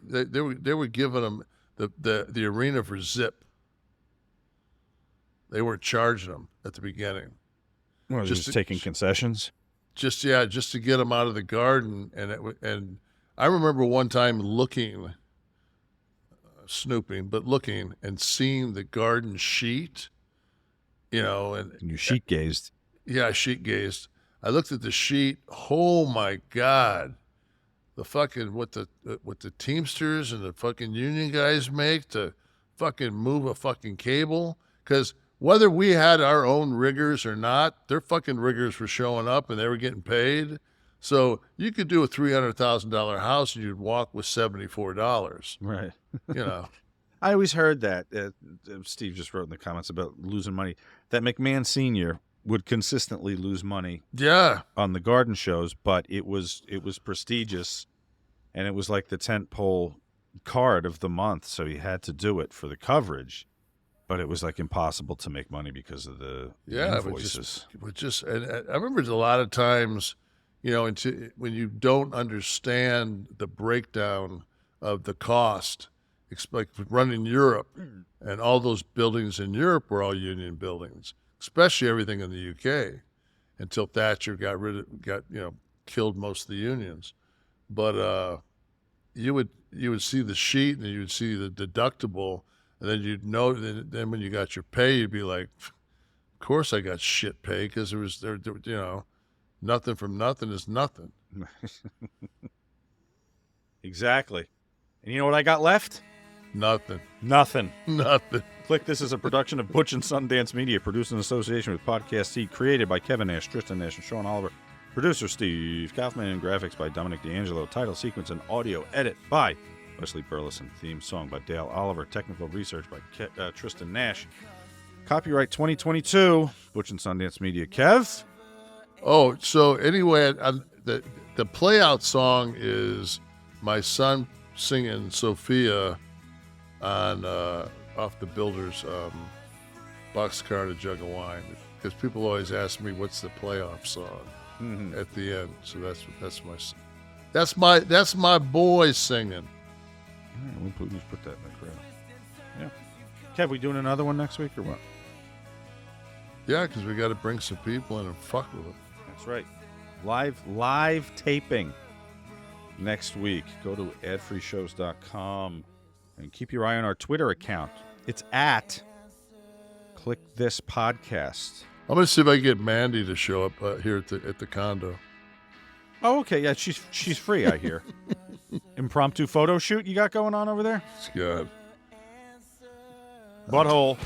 they were giving them the arena for zip. They weren't charging them at the beginning. Well, just taking concessions? Just to get them out of the Garden. And I remember one time snooping, but looking and seeing the Garden sheet, you know. And you sheet gazed. Yeah, I sheet gazed. I looked at the sheet. Oh, my God. The fucking, what the Teamsters and the fucking union guys make to fucking move a fucking cable. Because whether we had our own riggers or not, their fucking riggers were showing up and they were getting paid. So you could do a $300,000 house and you'd walk with $74. Right. You know. I always heard that. Steve just wrote in the comments about losing money. That McMahon Sr. would consistently lose money. Yeah. On the Garden shows, but it was prestigious, and it was like the tentpole card of the month, so he had to do it for the coverage. But it was like impossible to make money because of the invoices. And I remember a lot of times, you know, when you don't understand the breakdown of the cost, like running Europe, and all those buildings in Europe were all union buildings, especially everything in the UK, until Thatcher killed most of the unions. But you would see the sheet and you would see the deductible, and then you'd know. Then when you got your pay, you'd be like, "Of course I got shit pay because there, you know, nothing from nothing is nothing." Exactly. And you know what I got left? Nothing. Nothing. Nothing. Kliq This is a production of Butch and Sundance Media, produced in association with Podcast Seed, created by Kevin Nash, Tristan Nash, and Sean Oliver. Producer Steve Kaufman, and graphics by Dominic D'Angelo. Title sequence and audio edit by Wesley Burleson. Theme song by Dale Oliver. Technical research by Tristan Nash. Copyright 2022. Butch and Sundance Media. Kev? Oh, so anyway, the playout song is my son singing Sophia on off the Builders Boxcar to Jug of Wine, because people always ask me what's the playoff song at the end. So that's my boy singing. All right, we'll just put that in the crowd. Yeah. Kev, we doing another one next week or what? Yeah, because we got to bring some people in and fuck with them. That's right. Live taping next week. Go to adfreeshows.com and keep your eye on our Twitter account. It's at Kliq This Podcast. I'm going to see if I can get Mandy to show up here at the condo. Oh, okay. Yeah, she's free, I hear. Impromptu photo shoot you got going on over there? It's good. Butthole.